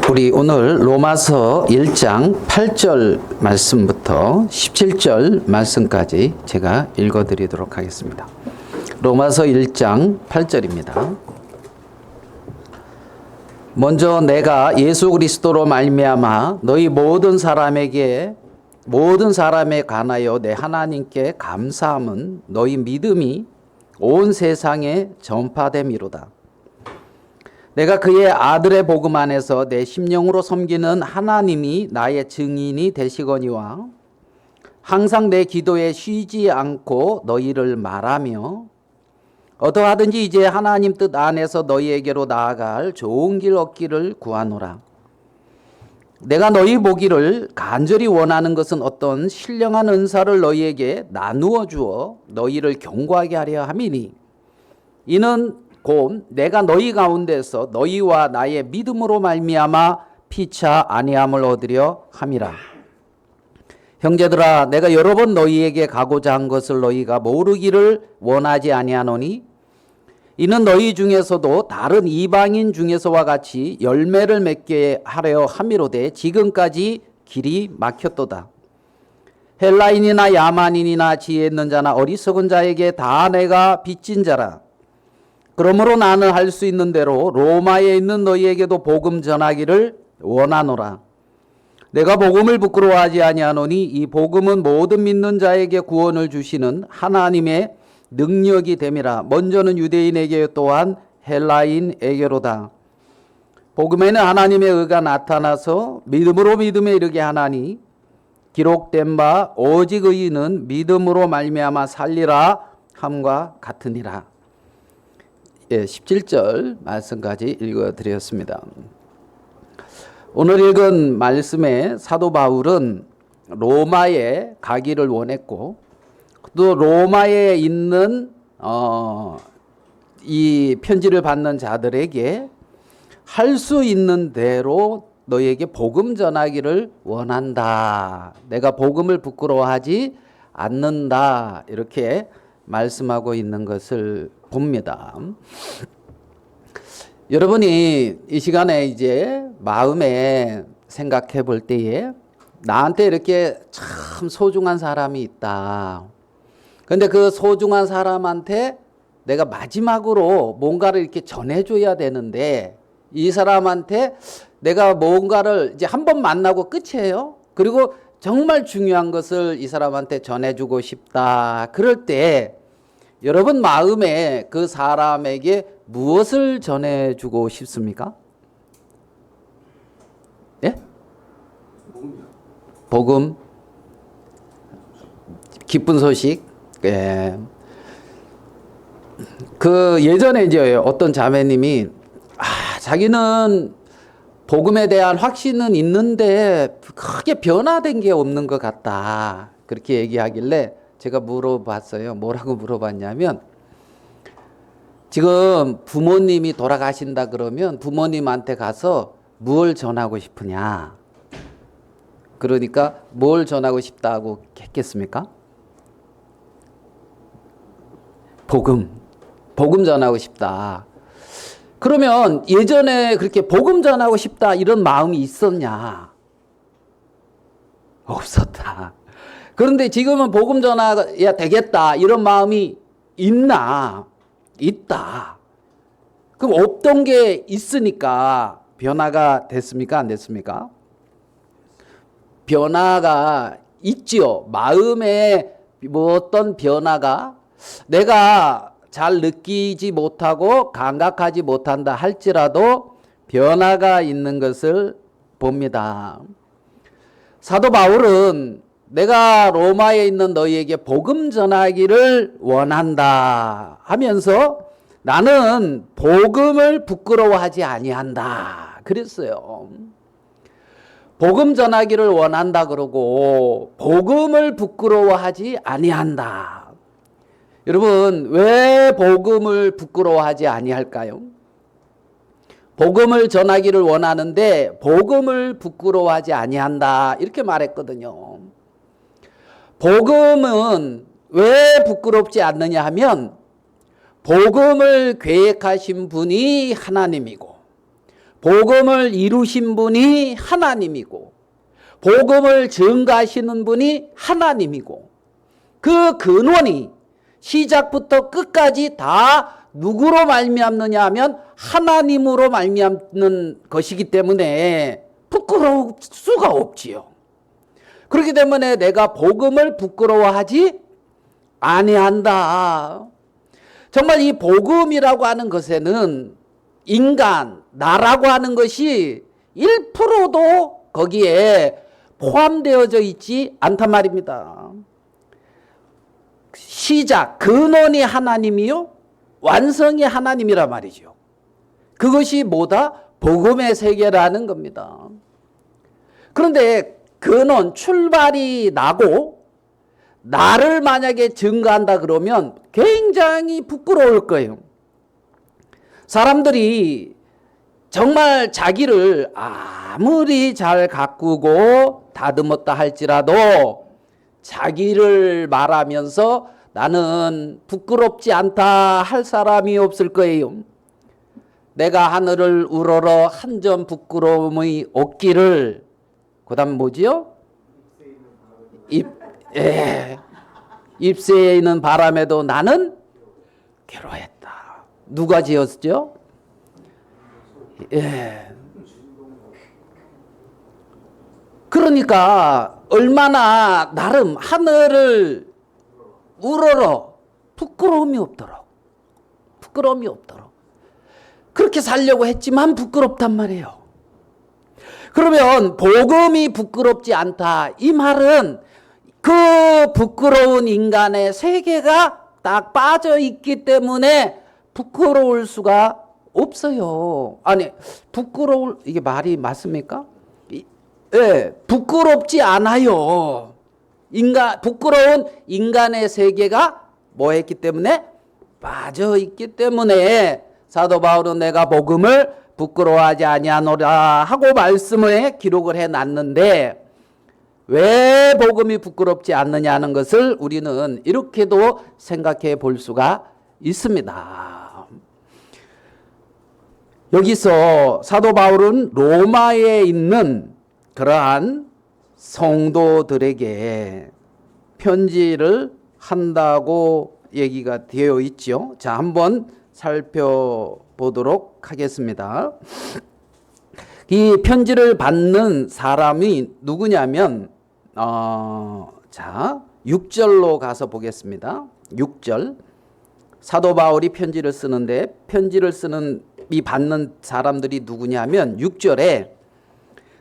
우리 오늘 로마서 1장 8절 말씀부터 17절 말씀까지 제가 읽어드리도록 하겠습니다. 로마서 1장 8절입니다. 먼저 내가 예수 그리스도로 말미암아 너희 모든 사람에 관하여 내 하나님께 감사함은 너희 믿음이 온 세상에 전파됨이로다. 내가 그의 아들의 복음 안에서 내 심령으로 섬기는 하나님이 나의 증인이 되시거니와 항상 내 기도에 쉬지 않고 너희를 말하며 어떠하든지 이제 하나님 뜻 안에서 너희에게로 나아갈 좋은 길 얻기를 구하노라. 내가 너희 보기를 간절히 원하는 것은 어떤 신령한 은사를 너희에게 나누어 주어 너희를 견고하게 하려 함이니 이는 곧 내가 너희 가운데서 너희와 나의 믿음으로 말미암아 피차 아니함을 얻으려 함이라. 형제들아, 내가 여러 번 너희에게 가고자 한 것을 너희가 모르기를 원하지 아니하노니 이는 너희 중에서도 다른 이방인 중에서와 같이 열매를 맺게 하려 함이로되 지금까지 길이 막혔도다. 헬라인이나 야만인이나 지혜 있는 자나 어리석은 자에게 다 내가 빚진 자라. 그러므로 나는 할 수 있는 대로 로마에 있는 너희에게도 복음 전하기를 원하노라. 내가 복음을 부끄러워하지 아니하노니 이 복음은 모든 믿는 자에게 구원을 주시는 하나님의 능력이 됨이라. 먼저는 유대인에게 또한 헬라인에게로다. 복음에는 하나님의 의가 나타나서 믿음으로 믿음에 이르게 하나니 기록된 바 오직 의인은 믿음으로 말미암아 살리라 함과 같으니라. 17절 말씀까지 읽어드렸습니다. 오늘 읽은 말씀에 사도 바울은 로마에 가기를 원했고 또 로마에 있는 이 편지를 받는 자들에게 할 수 있는 대로 너희에게 복음 전하기를 원한다. 내가 복음을 부끄러워하지 않는다. 이렇게 말씀하고 있는 것을 봅니다. 여러분이 이 시간에 이제 마음에 생각해 볼 때에 나한테 이렇게 참 소중한 사람이 있다. 근데 그 소중한 사람한테 내가 마지막으로 뭔가를 이렇게 전해줘야 되는데 이 사람한테 내가 뭔가를 이제 한 번 만나고 끝이에요. 그리고 정말 중요한 것을 이 사람한테 전해주고 싶다. 그럴 때 여러분 마음에 그 사람에게 무엇을 전해주고 싶습니까? 예? 복음, 기쁜 소식. 예. 그 예전에 이제 어떤 자매님이 자기는 복음에 대한 확신은 있는데 크게 변화된 게 없는 것 같다. 그렇게 얘기하길래 제가 물어봤어요. 뭐라고 물어봤냐면 지금 부모님이 돌아가신다 그러면 부모님한테 가서 뭘 전하고 싶으냐. 그러니까 뭘 전하고 싶다고 했겠습니까? 복음 전하고 싶다. 그러면 예전에 그렇게 복음 전하고 싶다 이런 마음이 있었냐? 없었다. 그런데 지금은 복음 전해야 되겠다 이런 마음이 있나? 있다. 그럼 없던 게 있으니까 변화가 됐습니까? 안 됐습니까? 변화가 있지요. 마음에 뭐 어떤 변화가 내가 잘 느끼지 못하고 감각하지 못한다 할지라도 변화가 있는 것을 봅니다. 사도 바울은 내가 로마에 있는 너희에게 복음 전하기를 원한다 하면서 나는 복음을 부끄러워하지 아니한다 그랬어요. 복음 전하기를 원한다 그러고 복음을 부끄러워하지 아니한다. 여러분 왜 복음을 부끄러워하지 아니할까요? 복음을 전하기를 원하는데 복음을 부끄러워하지 아니한다 이렇게 말했거든요. 복음은 왜 부끄럽지 않느냐 하면 복음을 계획하신 분이 하나님이고 복음을 이루신 분이 하나님이고 복음을 증가하시는 분이 하나님이고 그 근원이 시작부터 끝까지 다 누구로 말미암느냐 하면 하나님으로 말미암는 것이기 때문에 부끄러울 수가 없지요. 그렇기 때문에 내가 복음을 부끄러워하지 아니한다. 정말 이 복음이라고 하는 것에는 인간, 나라고 하는 것이 1%도 거기에 포함되어져 있지 않단 말입니다. 시작, 근원이 하나님이요 완성이 하나님이란 말이죠. 그것이 뭐다? 복음의 세계라는 겁니다. 그런데 근원, 출발이 나고 나를 만약에 증가한다 그러면 굉장히 부끄러울 거예요. 사람들이 정말 자기를 아무리 잘 가꾸고 다듬었다 할지라도 자기를 말하면서 나는 부끄럽지 않다 할 사람이 없을 거예요. 내가 하늘을 우러러 한 점 부끄러움이 없기를. 그 다음 뭐지요? 잎새에 있는 바람에도 나는 괴로웠다. 누가 지었죠? 그러니까 얼마나 나름 하늘을 우러러 부끄러움이 없도록 그렇게 살려고 했지만 부끄럽단 말이에요. 그러면 복음이 부끄럽지 않다 이 말은 그 부끄러운 인간의 세계가 딱 빠져 있기 때문에 부끄러울 수가 없어요. 아니 부끄러울 이게 말이 맞습니까? 부끄럽지 않아요. 부끄러운 인간의 세계가 뭐 했기 때문에? 빠져 있기 때문에 사도 바울은 내가 복음을 부끄러워하지 아니하노라 하고 말씀에 기록을 해놨는데 왜 복음이 부끄럽지 않느냐는 것을 우리는 이렇게도 생각해 볼 수가 있습니다. 여기서 사도 바울은 로마에 있는 그러한 성도들에게 편지를 한다고 얘기가 되어 있죠. 자, 한번 살펴보도록 하겠습니다. 이 편지를 받는 사람이 누구냐면 자, 6절로 가서 보겠습니다. 6절. 사도 바울이 편지를 쓰는데 편지를 쓰는 이 받는 사람들이 누구냐면 6절에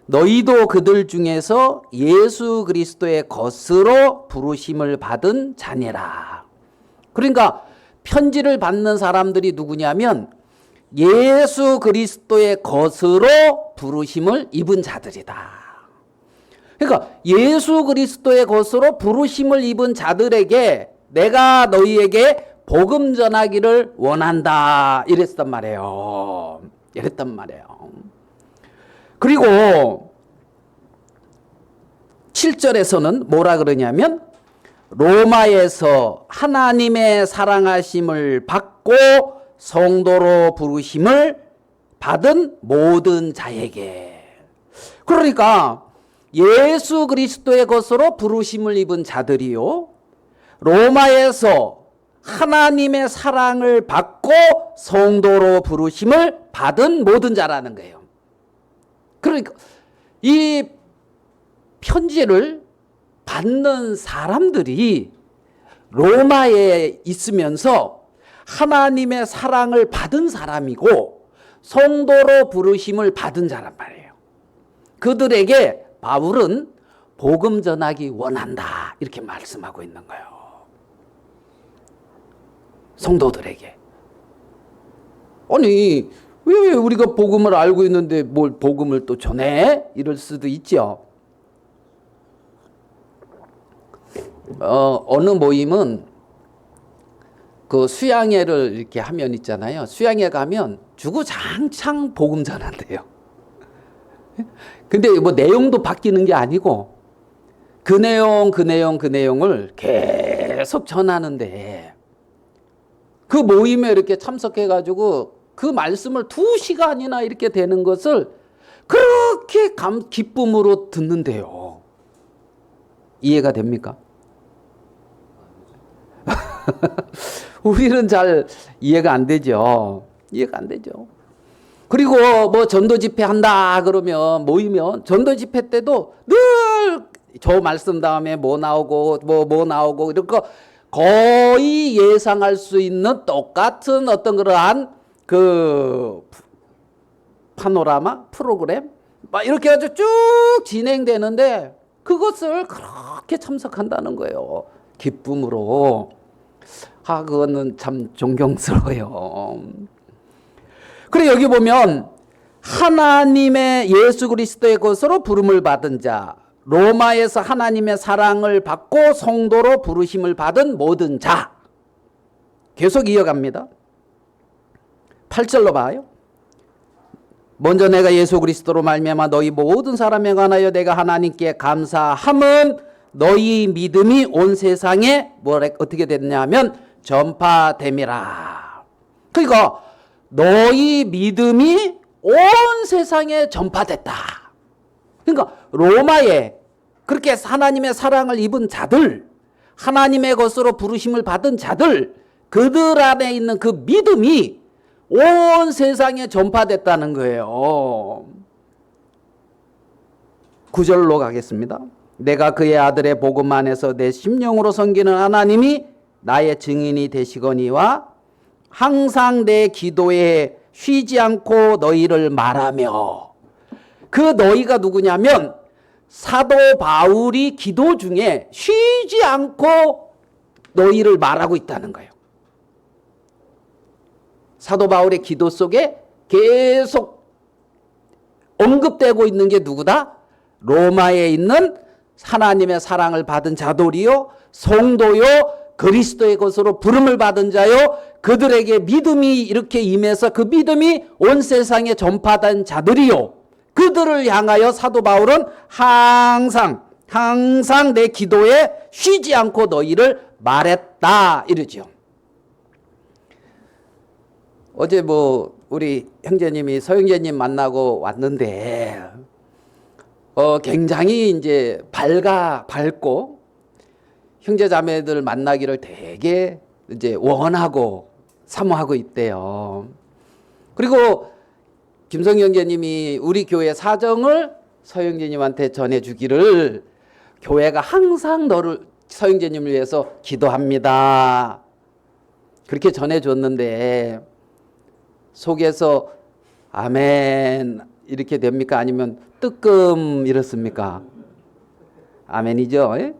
너희도 그들 중에서 예수 그리스도의 것으로 부르심을 받은 자녀라. 그러니까 편지를 받는 사람들이 누구냐면 예수 그리스도의 것으로 부르심을 입은 자들이다. 그러니까 예수 그리스도의 것으로 부르심을 입은 자들에게 내가 너희에게 복음 전하기를 원한다. 이랬단 말이에요. 그리고 7절에서는 뭐라 그러냐면 로마에서 하나님의 사랑하심을 받고 성도로 부르심을 받은 모든 자에게. 그러니까 예수 그리스도의 것으로 부르심을 입은 자들이요 로마에서 하나님의 사랑을 받고 성도로 부르심을 받은 모든 자라는 거예요. 그러니까 이 편지를 받는 사람들이 로마에 있으면서 하나님의 사랑을 받은 사람이고 성도로 부르심을 받은 자란 말이에요. 그들에게 바울은 복음 전하기 원한다 이렇게 말씀하고 있는 거예요. 성도들에게. 아니 왜 우리가 복음을 알고 있는데 뭘 복음을 또 전해? 이럴 수도 있죠. 어느 모임은 그 수양회를 이렇게 하면 있잖아요. 수양회 가면 주구장창 복음 전한대요. 근데 뭐 내용도 바뀌는 게 아니고 그 내용을 계속 전하는데 그 모임에 이렇게 참석해가지고 그 말씀을 2시간이나 이렇게 되는 것을 그렇게 기쁨으로 듣는데요. 이해가 됩니까? 우리는 잘 이해가 안 되죠. 이해가 안 되죠. 그리고 뭐 전도 집회 한다 그러면 모이면 전도 집회 때도 늘 저 말씀 다음에 뭐 나오고 뭐 나오고 이런 거 거의 예상할 수 있는 똑같은 어떤 그러한 그 파노라마 프로그램 막 이렇게 아주 쭉 진행되는데 그것을 그렇게 참석한다는 거예요. 기쁨으로. 그거는 참 존경스러워요. 그래 여기 보면 하나님의 예수 그리스도의 것으로 부름을 받은 자, 로마에서 하나님의 사랑을 받고 성도로 부르심을 받은 모든 자. 계속 이어갑니다. 8절로 봐요. 먼저 내가 예수 그리스도로 말미암아 너희 모든 사람에 관하여 내가 하나님께 감사함은 너희 믿음이 온 세상에 어떻게 됐냐면 전파됨이라. 그러니까 너희 믿음이 온 세상에 전파됐다. 그러니까 로마에 그렇게 하나님의 사랑을 입은 자들, 하나님의 것으로 부르심을 받은 자들, 그들 안에 있는 그 믿음이 온 세상에 전파됐다는 거예요. 9절로 가겠습니다. 내가 그의 아들의 복음 안에서 내 심령으로 섬기는 하나님이 나의 증인이 되시거니와 항상 내 기도에 쉬지 않고 너희를 말하며. 그 너희가 누구냐면 사도 바울이 기도 중에 쉬지 않고 너희를 말하고 있다는 거예요. 사도 바울의 기도 속에 계속 언급되고 있는 게 누구다? 로마에 있는 하나님의 사랑을 받은 자들이요, 성도요, 그리스도의 것으로 부름을 받은 자요, 그들에게 믿음이 이렇게 임해서 그 믿음이 온 세상에 전파된 자들이요, 그들을 향하여 사도 바울은 항상 내 기도에 쉬지 않고 너희를 말했다 이러죠. 어제 우리 형제님이 서형제님 만나고 왔는데 굉장히 이제 밝고 형제 자매들 만나기를 되게 이제 원하고 사모하고 있대요. 그리고 김성희 형제님이 우리 교회 사정을 서형제님한테 전해주기를 교회가 항상 서형제님을 위해서 기도합니다. 그렇게 전해줬는데 속에서 아멘 이렇게 됩니까? 아니면 뜨끔 이렇습니까? 아멘이죠? 예?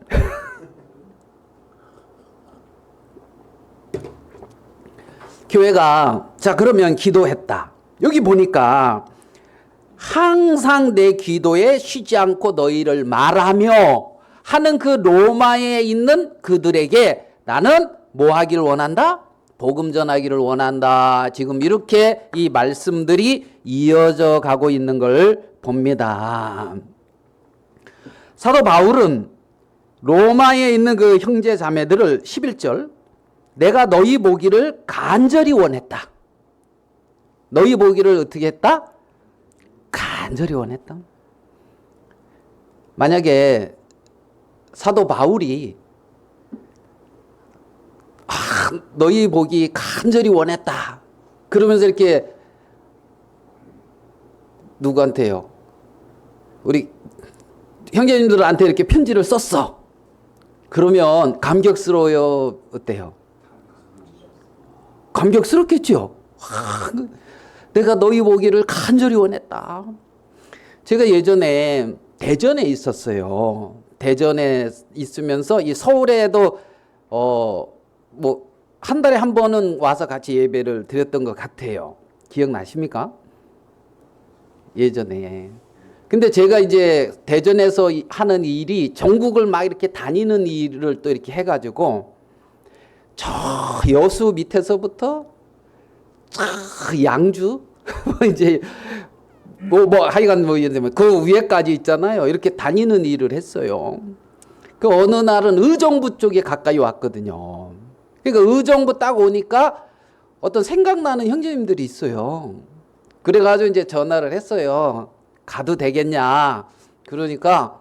교회가 자 그러면 기도했다. 여기 보니까 항상 내 기도에 쉬지 않고 너희를 말하며 하는 그 로마에 있는 그들에게 나는 뭐 하기를 원한다? 복음 전하기를 원한다. 지금 이렇게 이 말씀들이 이어져 가고 있는 걸 봅니다. 사도 바울은 로마에 있는 그 형제 자매들을 11절 내가 너희 보기를 간절히 원했다. 너희 보기를 어떻게 했다? 간절히 원했다. 만약에 사도 바울이 너희 보기 간절히 원했다. 그러면서 이렇게 누구한테요? 우리 형제님들한테 이렇게 편지를 썼어. 그러면 감격스러워요? 어때요? 감격스럽겠죠? 내가 너희 보기를 간절히 원했다. 제가 예전에 대전에 있었어요. 대전에 있으면서 이 서울에도 한 달에 한 번은 와서 같이 예배를 드렸던 것 같아요. 기억나십니까? 예전에. 근데 제가 이제 대전에서 하는 일이 전국을 막 이렇게 다니는 일을 또 이렇게 해가지고 저 여수 밑에서부터 양주 이제 하여간 그 위에까지 있잖아요. 이렇게 다니는 일을 했어요. 그 어느 날은 의정부 쪽에 가까이 왔거든요. 그러니까 의정부 딱 오니까 어떤 생각나는 형제님들이 있어요. 그래가지고 이제 전화를 했어요. 가도 되겠냐. 그러니까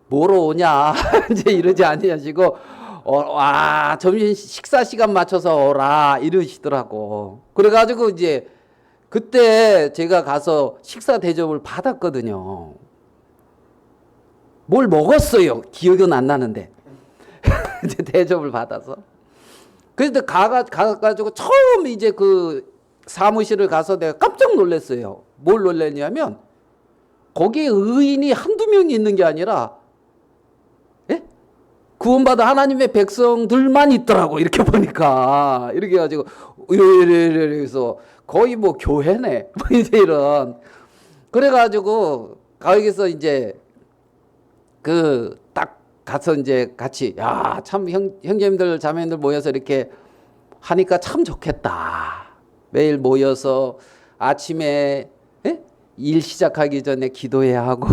뭐로 오냐. 이제 이러지 아니하시고 와, 점심 식사 시간 맞춰서 오라 이러시더라고. 그래가지고 이제 그때 제가 가서 식사 대접을 받았거든요. 뭘 먹었어요. 기억은 안 나는데. 이제 대접을 받아서. 그래서 가가지고 처음 이제 그 사무실을 가서 내가 깜짝 놀랐어요. 뭘 놀랐냐면 거기에 의인이 한두 명이 있는 게 아니라 예? 구원받은 하나님의 백성들만 있더라고. 이렇게 보니까 이렇게 해가지고 그래서 거의 뭐 교회네 뭐 이제 이런. 그래가지고 거기서 이제 그 딱 가서 이제 같이 야, 참 형제님들 자매님들 모여서 이렇게 하니까 참 좋겠다. 매일 모여서 아침에 예? 일 시작하기 전에 기도해야 하고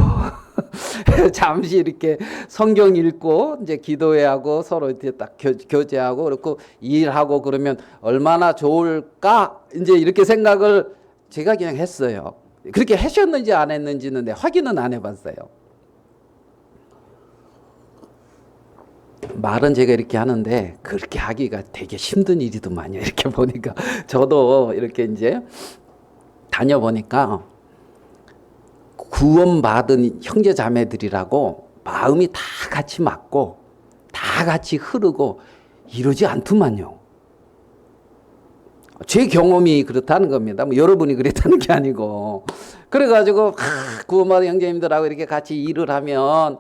잠시 이렇게 성경 읽고 이제 기도해야 하고 서로 이렇게 딱 교제하고 그렇고 일하고 그러면 얼마나 좋을까 이제 이렇게 생각을 제가 그냥 했어요. 그렇게 하셨는지 안 했는지는 확인은 안 해봤어요. 말은 제가 이렇게 하는데 그렇게 하기가 되게 힘든 일이더만요. 이렇게 보니까 저도 이렇게 이제 다녀보니까 구원받은 형제 자매들이라고 마음이 다 같이 맞고 다 같이 흐르고 이러지 않더만요. 제 경험이 그렇다는 겁니다. 뭐 여러분이 그랬다는 게 아니고. 그래가지고 구원받은 형제님들하고 이렇게 같이 일을 하면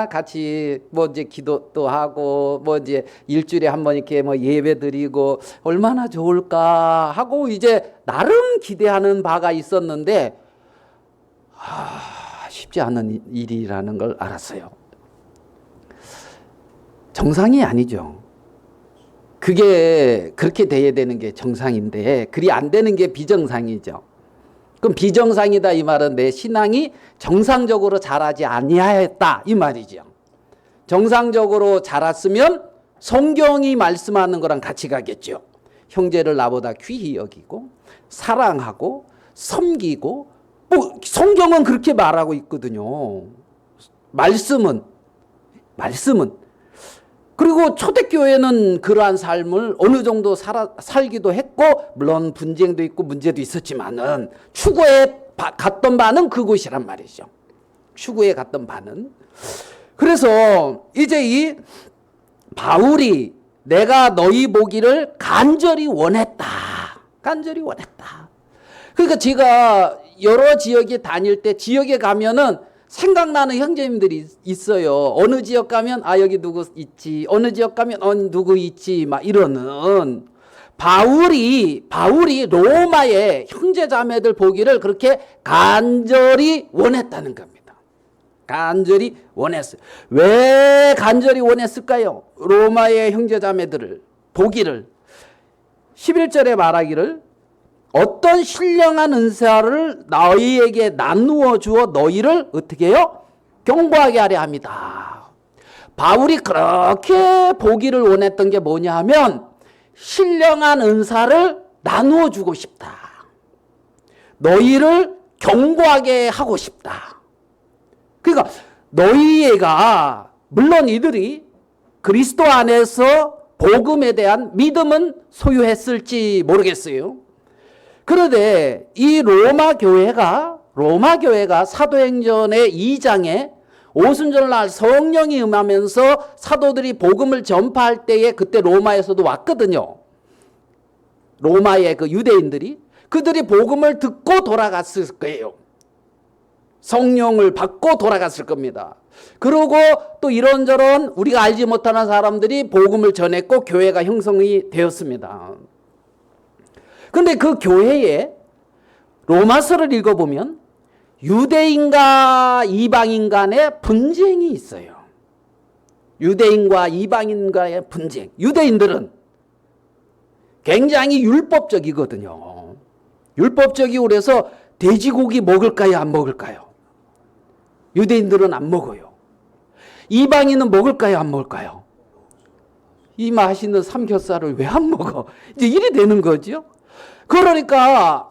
같이 뭐 이제 기도도 하고 뭐 이제 일주일에 한 번 이렇게 뭐 예배 드리고 얼마나 좋을까 하고 이제 나름 기대하는 바가 있었는데 쉽지 않은 일이라는 걸 알았어요. 정상이 아니죠. 그게 그렇게 돼야 되는 게 정상인데 그리 안 되는 게 비정상이죠. 그럼 비정상이다 이 말은 내 신앙이 정상적으로 자라지 아니하였다 이 말이죠. 정상적으로 자랐으면 성경이 말씀하는 거랑 같이 가겠죠. 형제를 나보다 귀히 여기고 사랑하고 섬기고 뭐 성경은 그렇게 말하고 있거든요. 말씀은 그리고 초대교회는 그러한 삶을 어느 정도 살기도 했고 물론 분쟁도 있고 문제도 있었지만은 추구해 갔던 바는 그곳이란 말이죠. 추구해 갔던 바는. 그래서 이제 이 바울이 내가 너희 보기를 간절히 원했다. 간절히 원했다. 그러니까 제가 여러 지역에 다닐 때 지역에 가면은 생각나는 형제님들이 있어요. 어느 지역 가면 여기 누구 있지. 어느 지역 가면 누구 있지. 막 이러는 바울이 로마의 형제자매들 보기를 그렇게 간절히 원했다는 겁니다. 간절히 원했어요. 왜 간절히 원했을까요? 로마의 형제자매들을 보기를 11절에 말하기를 어떤 신령한 은사를 너희에게 나누어 주어 너희를 어떻게 해요? 경고하게 하려 합니다. 바울이 그렇게 보기를 원했던 게 뭐냐 하면 신령한 은사를 나누어 주고 싶다. 너희를 경고하게 하고 싶다. 그러니까 너희가 물론 이들이 그리스도 안에서 복음에 대한 믿음은 소유했을지 모르겠어요. 그런데 이 로마 교회가 사도행전의 2장에 오순절날 성령이 임하면서 사도들이 복음을 전파할 때에 그때 로마에서도 왔거든요. 로마의 그 유대인들이 그들이 복음을 듣고 돌아갔을 거예요. 성령을 받고 돌아갔을 겁니다. 그리고 또 이런저런 우리가 알지 못하는 사람들이 복음을 전했고 교회가 형성이 되었습니다. 근데 그 교회에 로마서를 읽어보면 유대인과 이방인 간의 분쟁이 있어요. 유대인과 이방인과의 분쟁. 유대인들은 굉장히 율법적이거든요. 율법적이고 그래서 돼지고기 먹을까요? 안 먹을까요? 유대인들은 안 먹어요. 이방인은 먹을까요? 안 먹을까요? 이 맛있는 삼겹살을 왜 안 먹어? 이제 이래 되는 거죠. 그러니까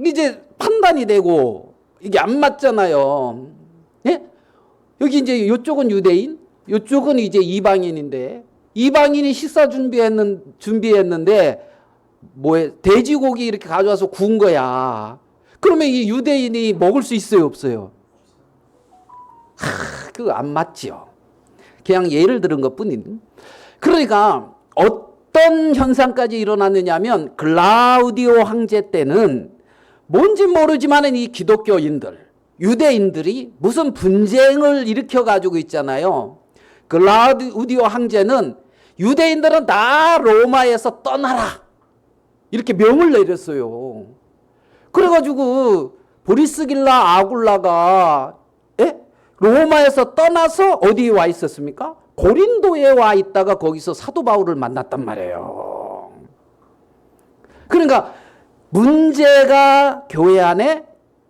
이제 판단이 되고 이게 안 맞잖아요. 예? 여기 이제 이쪽은 유대인, 이쪽은 이제 이방인인데 이방인이 식사 준비했는데 뭐에 돼지고기 이렇게 가져와서 구운 거야. 그러면 이 유대인이 먹을 수 있어요, 없어요? 그거 안 맞지요. 그냥 예를 들은 것뿐인. 그러니까 어떤 현상까지 일어났느냐면 글라우디오 황제 때는 뭔지 모르지만은 이 기독교인들, 유대인들이 무슨 분쟁을 일으켜 가지고 있잖아요. 글라우디오 황제는 유대인들은 다 로마에서 떠나라 이렇게 명을 내렸어요. 그래가지고 보리스길라 아굴라가 로마에서 떠나서 어디에 와 있었습니까? 고린도에 와 있다가 거기서 사도 바울을 만났단 말이에요. 그러니까 문제가 교회 안에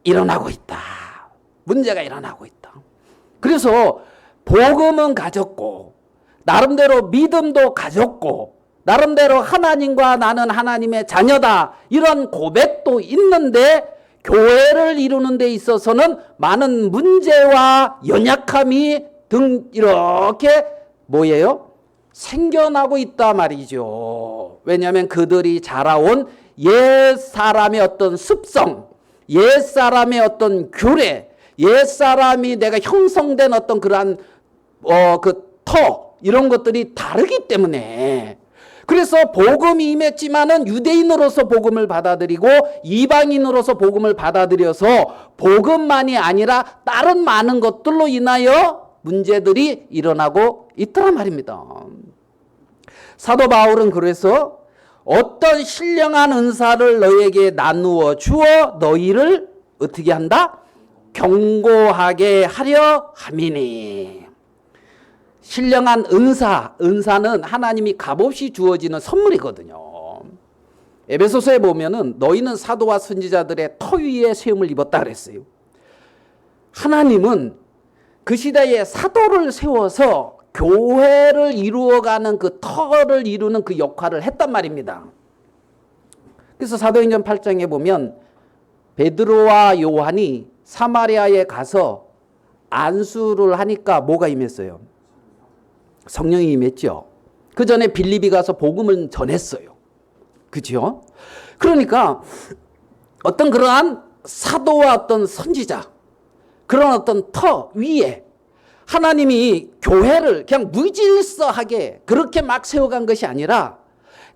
일어나고 있다. 문제가 일어나고 있다. 그래서 복음은 가졌고 나름대로 믿음도 가졌고 나름대로 하나님과 나는 하나님의 자녀다 이런 고백도 있는데 교회를 이루는 데 있어서는 많은 문제와 연약함이 이렇게 뭐예요? 생겨나고 있다 말이죠. 왜냐하면 그들이 자라온 옛 사람의 어떤 습성, 옛 사람의 어떤 규례, 옛 사람이 내가 형성된 어떤 그러한 이런 것들이 다르기 때문에 그래서 복음이 임했지만은 유대인으로서 복음을 받아들이고 이방인으로서 복음을 받아들여서 복음만이 아니라 다른 많은 것들로 인하여 문제들이 일어나고 있더란 말입니다. 사도 바울은 그래서 어떤 신령한 은사를 너에게 나누어 주어 너희를 어떻게 한다? 경고하게 하려 함이니. 신령한 은사는 하나님이 값없이 주어지는 선물이거든요. 에베소서에 보면은 너희는 사도와 선지자들의 터 위에 세움을 입었다 그랬어요. 하나님은 그 시대에 사도를 세워서 교회를 이루어가는 그 터를 이루는 그 역할을 했단 말입니다. 그래서 사도행전 8장에 보면 베드로와 요한이 사마리아에 가서 안수를 하니까 뭐가 임했어요? 성령이 임했죠. 그 전에 빌립이 가서 복음을 전했어요. 그죠? 그러니까 어떤 그러한 사도와 어떤 선지자, 그런 어떤 터 위에 하나님이 교회를 그냥 무질서하게 그렇게 막 세워간 것이 아니라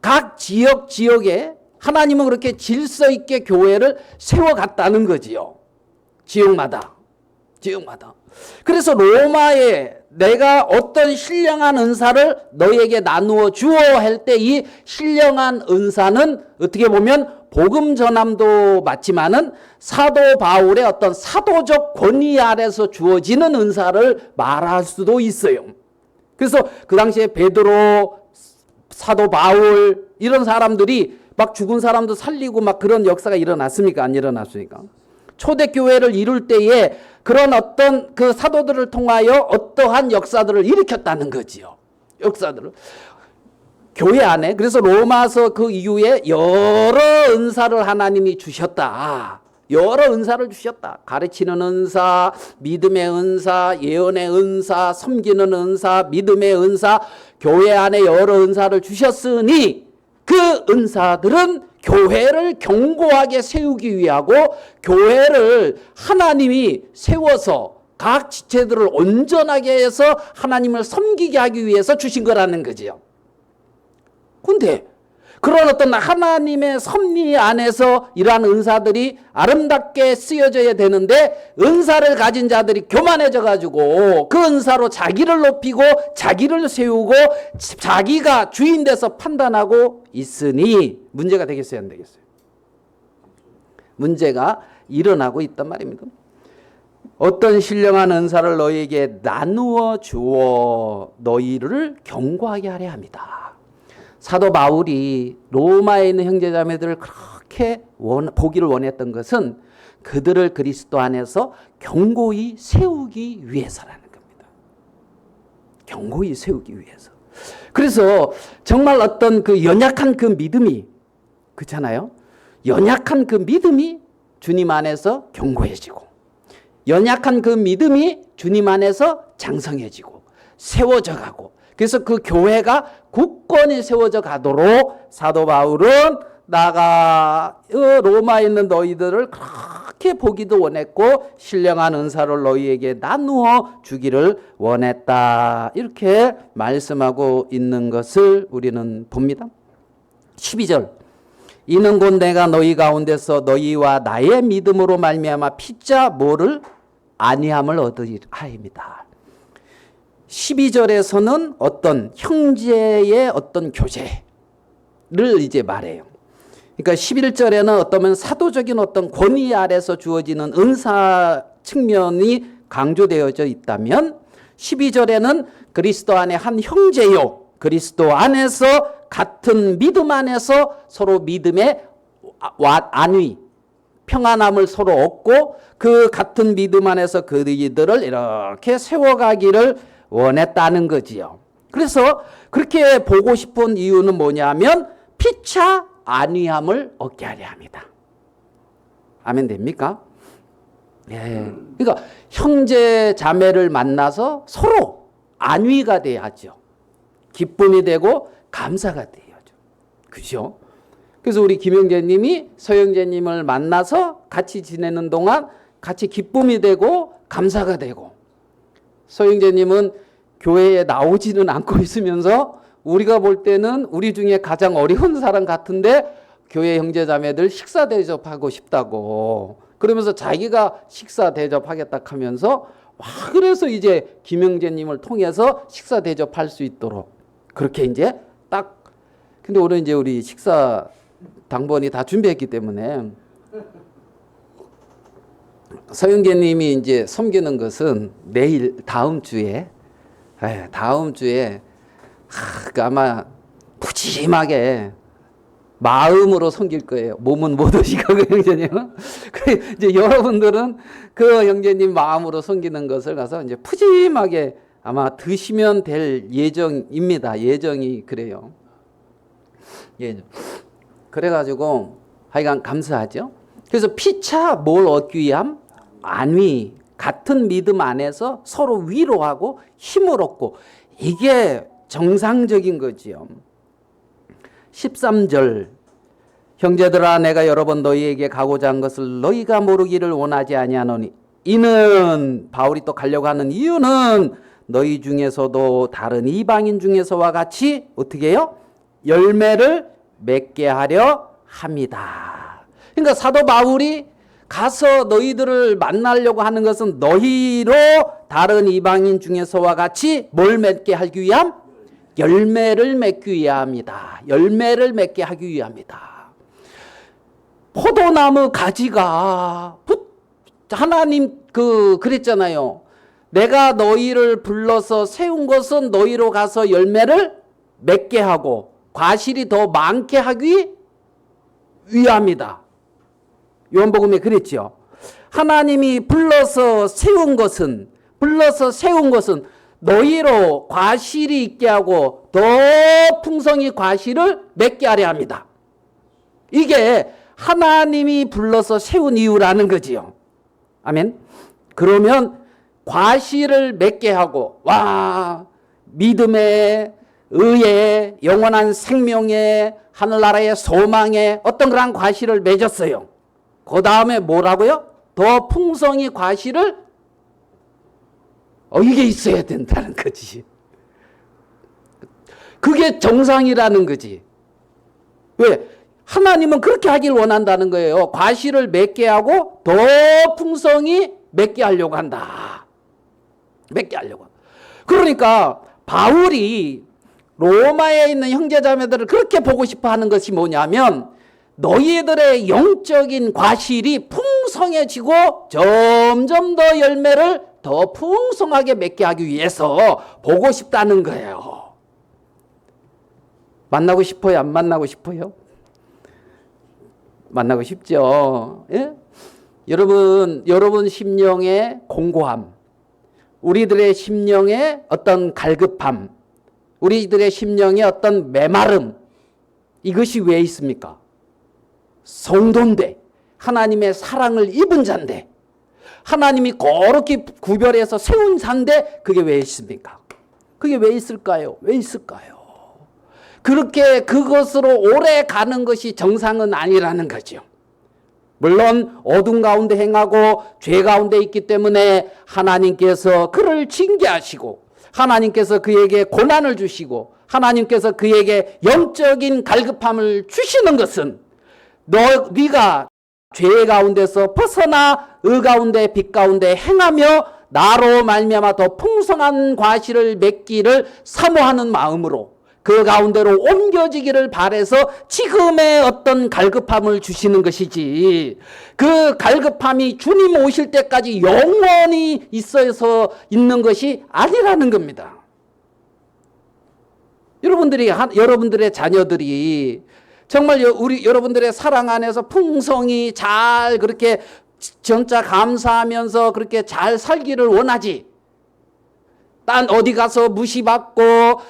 각 지역에 하나님은 그렇게 질서 있게 교회를 세워갔다는 거지요. 지역마다. 그래서 로마에 내가 어떤 신령한 은사를 너에게 나누어 주어 할 때 이 신령한 은사는 어떻게 보면 복음 전함도 맞지만은 사도 바울의 어떤 사도적 권위 아래서 주어지는 은사를 말할 수도 있어요. 그래서 그 당시에 베드로, 사도 바울 이런 사람들이 막 죽은 사람도 살리고 막 그런 역사가 일어났습니까? 안 일어났습니까? 초대교회를 이룰 때에 그런 어떤 그 사도들을 통하여 어떠한 역사들을 일으켰다는 거지요. 역사들을. 교회 안에. 그래서 로마서 그 이후에 여러 은사를 하나님이 주셨다. 여러 은사를 주셨다. 가르치는 은사, 믿음의 은사, 예언의 은사, 섬기는 은사, 믿음의 은사, 교회 안에 여러 은사를 주셨으니 그 은사들은 교회를 견고하게 세우기 위하고 교회를 하나님이 세워서 각 지체들을 온전하게 해서 하나님을 섬기게 하기 위해서 주신 거라는 거지요. 근데 그런 어떤 하나님의 섭리 안에서 이러한 은사들이 아름답게 쓰여져야 되는데 은사를 가진 자들이 교만해져 가지고 그 은사로 자기를 높이고 자기를 세우고 자기가 주인 돼서 판단하고 있으니 문제가 되겠어요, 안 되겠어요? 문제가 일어나고 있단 말입니다. 어떤 신령한 은사를 너희에게 나누어 주어 너희를 경고하게 하려 합니다. 사도 바울이 로마에 있는 형제자매들을 그렇게 보기를 원했던 것은 그들을 그리스도 안에서 경고히 세우기 위해서라는 겁니다. 경고히 세우기 위해서. 그래서 정말 어떤 그 연약한 그 믿음이 그렇잖아요. 연약한 그 믿음이 주님 안에서 견고해지고, 연약한 그 믿음이 주님 안에서 장성해지고 세워져 가고, 그래서 그 교회가 굳건히 세워져 가도록 사도 바울은 나가 로마에 있는 너희들을 그렇게 보기도 원했고 신령한 은사를 너희에게 나누어 주기를 원했다, 이렇게 말씀하고 있는 것을 우리는 봅니다. 12절, 이는 곧 내가 너희 가운데서 너희와 나의 믿음으로 말미암아 피차 뭐를 아니함을 얻으리하입니다. 12절에서는 어떤 형제의 어떤 교제를 이제 말해요. 그러니까 11절에는 어떠면 사도적인 어떤 권위 아래서 주어지는 은사 측면이 강조되어져 있다면 12절에는 그리스도 안에 한 형제요, 그리스도 안에서 같은 믿음 안에서 서로 믿음의 안위, 평안함을 서로 얻고 그 같은 믿음 안에서 그들을 이렇게 세워가기를 원했다는 거지요. 그래서 그렇게 보고 싶은 이유는 뭐냐면 피차 안위함을 얻게 하려 합니다. 아멘 됩니까? 예. 그러니까 형제 자매를 만나서 서로 안위가 돼야죠. 기쁨이 되고 감사가 돼야죠. 그죠? 그래서 우리 김영재님이 서영재님을 만나서 같이 지내는 동안 같이 기쁨이 되고 감사가 되고, 서영재님은 교회에 나오지는 않고 있으면서 우리가 볼 때는 우리 중에 가장 어려운 사람 같은데 교회 형제자매들 식사 대접하고 싶다고 그러면서 자기가 식사 대접하겠다 하면서 그래서 이제 김영재님을 통해서 식사 대접할 수 있도록 그렇게 이제 딱. 근데 오늘 이제 우리 식사 당번이 다 준비했기 때문에 서영재님이 이제 섬기는 것은 내일 다음 주에 아마 푸짐하게 마음으로 섬길 거예요. 몸은 못 오시고 그 형제님은. 그래 이제 여러분들은 그 형제님 마음으로 섬기는 것을 가서 이제 푸짐하게 아마 드시면 될 예정입니다. 예정이 그래요. 예. 그래가지고 하여간 감사하죠. 그래서 피차 뭘 얻기 위함? 안위, 같은 믿음 안에서 서로 위로하고 힘을 얻고, 이게 정상적인 거지요. 13절, 형제들아 내가 여러 번 너희에게 가고자 한 것을 너희가 모르기를 원하지 아니하노니, 이는 바울이 또 가려고 하는 이유는 너희 중에서도 다른 이방인 중에서와 같이 어떻게 해요? 열매를 맺게 하려 합니다. 그러니까 사도 바울이 가서 너희들을 만나려고 하는 것은 너희로 다른 이방인 중에서와 같이 뭘 맺게 하기 위함? 열매를 맺기 위함이다. 열매를 맺게 하기 위함이다. 포도나무 가지가 하나님 그랬잖아요. 내가 너희를 불러서 세운 것은 너희로 가서 열매를 맺게 하고 과실이 더 많게 하기 위함이다. 요한복음에 그랬죠. 하나님이 불러서 세운 것은 너희로 과실이 있게 하고 더 풍성히 과실을 맺게 하려 합니다. 이게 하나님이 불러서 세운 이유라는 거지요. 아멘. 그러면 과실을 맺게 하고 믿음의 의의 영원한 생명의 하늘나라의 소망의 어떤 그런 과실을 맺었어요. 그 다음에 뭐라고요? 더 풍성히 과실을 이게 있어야 된다는 거지. 그게 정상이라는 거지. 왜? 하나님은 그렇게 하길 원한다는 거예요. 과실을 맺게 하고 더 풍성히 맺게 하려고 한다. 맺게 하려고. 그러니까 바울이 로마에 있는 형제자매들을 그렇게 보고 싶어 하는 것이 뭐냐면 너희들의 영적인 과실이 풍성해지고 점점 더 열매를 더 풍성하게 맺게 하기 위해서 보고 싶다는 거예요. 만나고 싶어요? 안 만나고 싶어요? 만나고 싶죠. 예? 여러분 심령의 공고함, 우리들의 심령의 어떤 갈급함, 우리들의 심령의 어떤 메마름, 이것이 왜 있습니까? 성도인데 하나님의 사랑을 입은 자인데 하나님이 거룩히 구별해서 세운 자인데 그게 왜 있습니까? 그게 왜 있을까요? 왜 있을까요? 그렇게 그것으로 오래 가는 것이 정상은 아니라는 거죠. 물론 어둠 가운데 행하고 죄 가운데 있기 때문에 하나님께서 그를 징계하시고 하나님께서 그에게 고난을 주시고 하나님께서 그에게 영적인 갈급함을 주시는 것은 네가 죄 가운데서 벗어나 의 가운데 빛 가운데 행하며 나로 말미암아 더 풍성한 과실을 맺기를 사모하는 마음으로 그 가운데로 옮겨지기를 바라서 지금의 어떤 갈급함을 주시는 것이지 그 갈급함이 주님 오실 때까지 영원히 있어서 있는 것이 아니라는 겁니다. 여러분들의 자녀들이 정말 여러분들의 사랑 안에서 풍성히 잘 그렇게 진짜 감사하면서 그렇게 잘 살기를 원하지. 딴 어디 가서 무시받고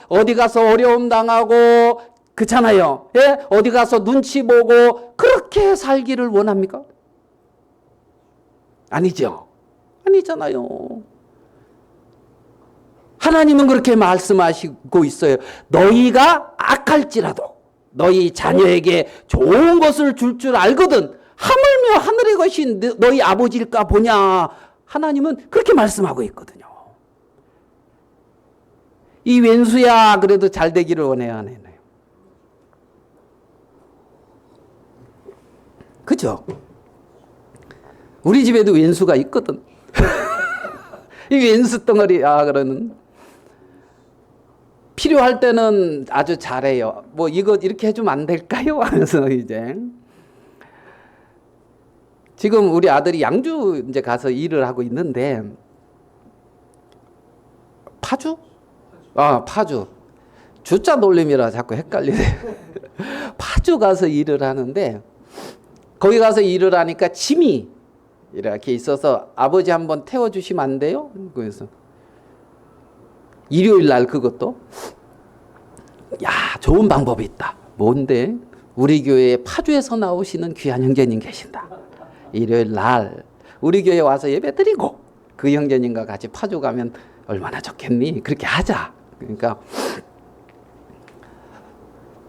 어디 가서 어려움 당하고 그렇잖아요. 예? 어디 가서 눈치 보고 그렇게 살기를 원합니까? 아니죠. 아니잖아요. 하나님은 그렇게 말씀하시고 있어요. 너희가 악할지라도 너희 자녀에게 좋은 것을 줄 알거든 하물며 하늘의 것이 너희 아버지일까 보냐. 하나님은 그렇게 말씀하고 있거든요. 이 왼수야 그래도 잘 되기를 원해요, 안 해요? 그죠? 우리 집에도 왼수가 있거든. 이 왼수 덩어리야 그러는. 필요할 때는 아주 잘해요. 뭐 이거 이렇게 해주면 안 될까요? 하면서 이제 지금 우리 아들이 양주 이제 가서 일을 하고 있는데 파주? 파주. 주자 놀림이라 자꾸 헷갈리네. 파주 가서 일을 하는데 거기 가서 일을 하니까 짐이 이렇게 있어서 아버지 한번 태워주시면 안 돼요? 그래서 일요일 날 그것도 야 좋은 방법이 있다. 뭔데? 우리 교회에 파주에서 나오시는 귀한 형제님 계신다. 일요일 날 우리 교회에 와서 예배 드리고 그 형제님과 같이 파주 가면 얼마나 좋겠니? 그렇게 하자. 그러니까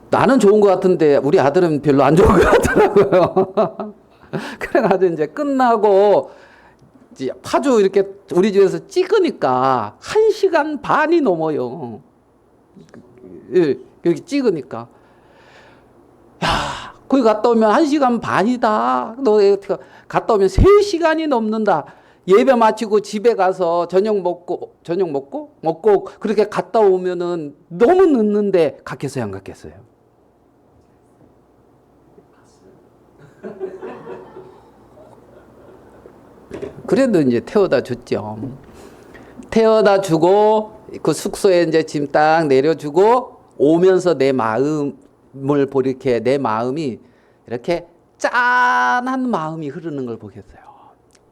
나는 좋은 것 같은데 우리 아들은 별로 안 좋은 것 같더라고요. 그래가지고 이제 끝나고 이제 파주 이렇게 우리 집에서 찍으니까 1시간 반이 넘어요. 여기 찍으니까 야 거기 갔다 오면 1시간 반이다. 너 갔다 오면 3시간이 넘는다. 예배 마치고 집에 가서 저녁 먹고 그렇게 갔다 오면은 너무 늦는데 갔겠어요, 안 갔겠어요? 그래도 이제 태워다 줬죠. 태워다 주고 그 숙소에 이제 짐 딱 내려주고 오면서 내 마음을 보이렇게 내 마음이 이렇게 짠한 마음이 흐르는 걸 보겠어요.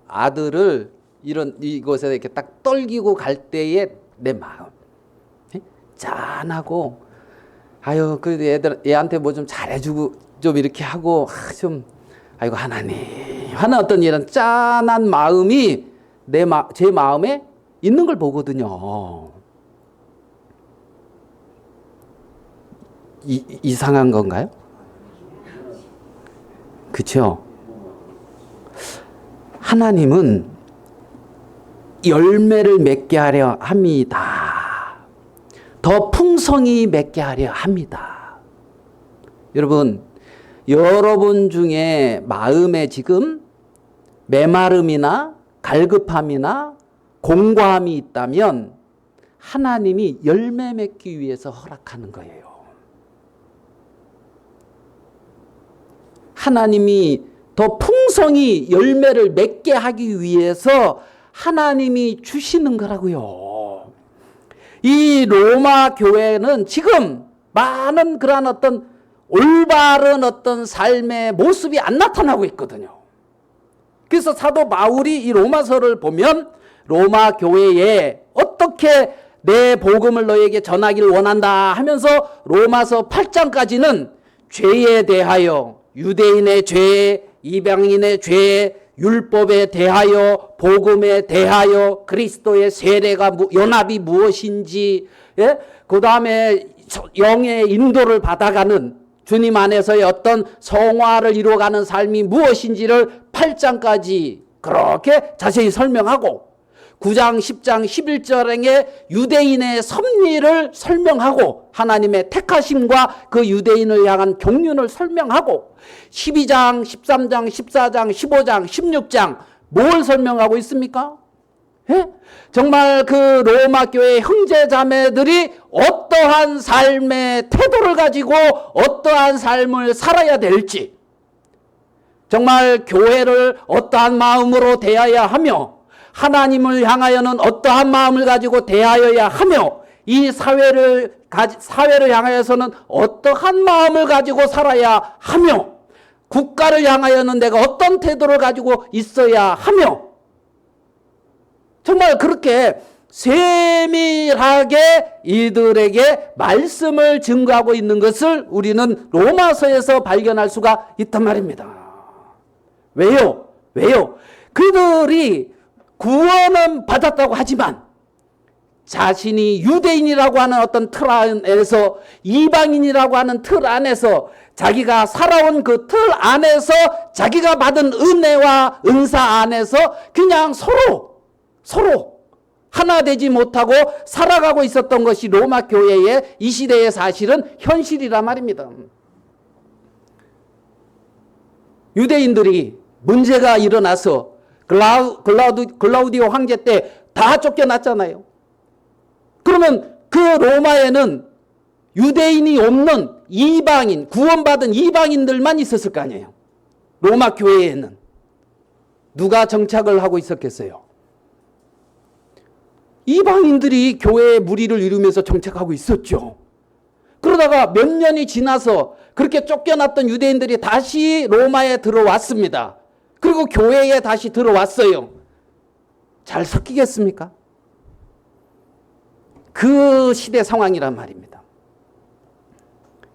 아들을 이곳에 이렇게 딱 떨기고 갈 때의 내 마음 짠하고 아유 그 얘한테 뭐 좀 잘해주고 좀 이렇게 하고 좀 아이고 하나님 하는 어떤 이런 짠한 마음이 제 마음에 있는 걸 보거든요. 이상한 건가요? 그렇죠? 하나님은 열매를 맺게 하려 합니다. 더 풍성히 맺게 하려 합니다. 여러분 중에 마음에 지금 메마름이나 갈급함이나 공고함이 있다면 하나님이 열매 맺기 위해서 허락하는 거예요. 하나님이 더 풍성히 열매를 맺게 하기 위해서 하나님이 주시는 거라고요. 이 로마 교회는 지금 많은 그러한 어떤 올바른 어떤 삶의 모습이 안 나타나고 있거든요. 그래서 사도 바울이 이 로마서를 보면 로마 교회에 어떻게 내 복음을 너에게 전하기를 원한다 하면서 로마서 8장까지는 죄에 대하여 유대인의 죄, 이방인의 죄, 율법에 대하여, 복음에 대하여 그리스도의 세례가 연합이 무엇인지, 예? 그 다음에 영의 인도를 받아가는 주님 안에서의 어떤 성화를 이루어가는 삶이 무엇인지를 8장까지 그렇게 자세히 설명하고 9장, 10장, 11절에 유대인의 섭리를 설명하고 하나님의 택하심과 그 유대인을 향한 경륜을 설명하고 12장, 13장, 14장, 15장, 16장 뭘 설명하고 있습니까? 예? 정말 그 로마 교회 형제 자매들이 어떠한 삶의 태도를 가지고 어떠한 삶을 살아야 될지, 정말 교회를 어떠한 마음으로 대해야 하며 하나님을 향하여는 어떠한 마음을 가지고 대하여야 하며 이 사회를 향하여서는 어떠한 마음을 가지고 살아야 하며 국가를 향하여는 내가 어떤 태도를 가지고 있어야 하며, 정말 그렇게 세밀하게 이들에게 말씀을 증거하고 있는 것을 우리는 로마서에서 발견할 수가 있단 말입니다. 왜요? 그들이 구원은 받았다고 하지만 자신이 유대인이라고 하는 어떤 틀 안에서, 이방인이라고 하는 틀 안에서, 자기가 살아온 그 틀 안에서 자기가 받은 은혜와 은사 안에서 그냥 서로 하나 되지 못하고 살아가고 있었던 것이 로마 교회의 이 시대의 사실은 현실이란 말입니다. 유대인들이 문제가 일어나서 글라우디오 황제 때 다 쫓겨났잖아요. 그러면 그 로마에는 유대인이 없는 이방인, 구원받은 이방인들만 있었을 거 아니에요. 로마 교회에는 누가 정착을 하고 있었겠어요? 이방인들이 교회의 무리를 이루면서 정착하고 있었죠. 그러다가 몇 년이 지나서 그렇게 쫓겨났던 유대인들이 다시 로마에 들어왔습니다. 그리고 교회에 다시 들어왔어요. 잘 섞이겠습니까? 그 시대 상황이란 말입니다.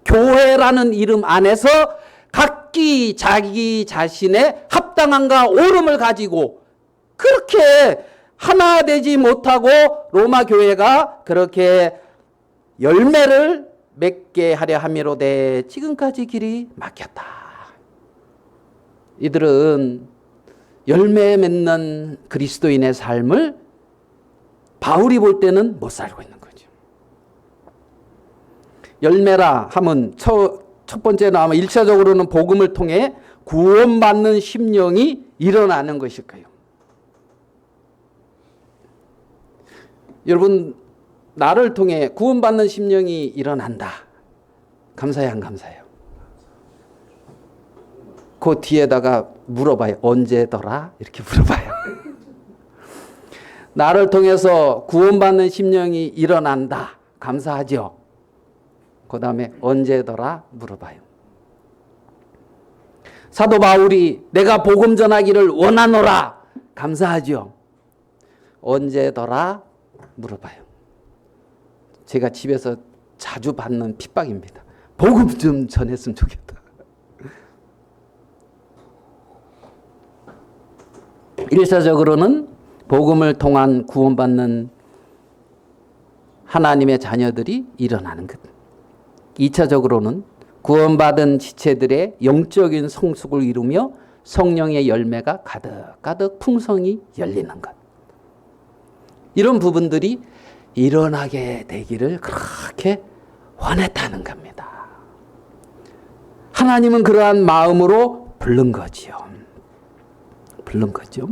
교회라는 이름 안에서 각기 자기 자신의 합당함과 옳음을 가지고 그렇게 하나 되지 못하고 로마 교회가 그렇게 열매를 맺게 하려 함이로되 지금까지 길이 막혔다. 이들은 열매 맺는 그리스도인의 삶을 바울이 볼 때는 못 살고 있는 거죠. 열매라 하면 첫 번째로 하면 1차적으로는 복음을 통해 구원받는 심령이 일어나는 것일 거예요. 여러분, 나를 통해 구원받는 심령이 일어난다. 감사해요, 안 감사해요? 그 뒤에다가 물어봐요. 언제더라? 이렇게 물어봐요. 나를 통해서 구원받는 심령이 일어난다. 감사하죠? 그 다음에 언제더라? 물어봐요. 사도 바울이 내가 복음 전하기를 원하노라. 감사하죠? 언제더라? 물어봐요. 제가 집에서 자주 받는 핍박입니다. 복음 좀 전했으면 좋겠다. 1차적으로는 복음을 통한 구원받는 하나님의 자녀들이 일어나는 것. 2차적으로는 구원받은 지체들의 영적인 성숙을 이루며 성령의 열매가 가득가득 풍성히 열리는 것. 이런 부분들이 일어나게 되기를 그렇게 원했다는 겁니다. 하나님은 그러한 마음으로 부른 거지요. 부른 거죠.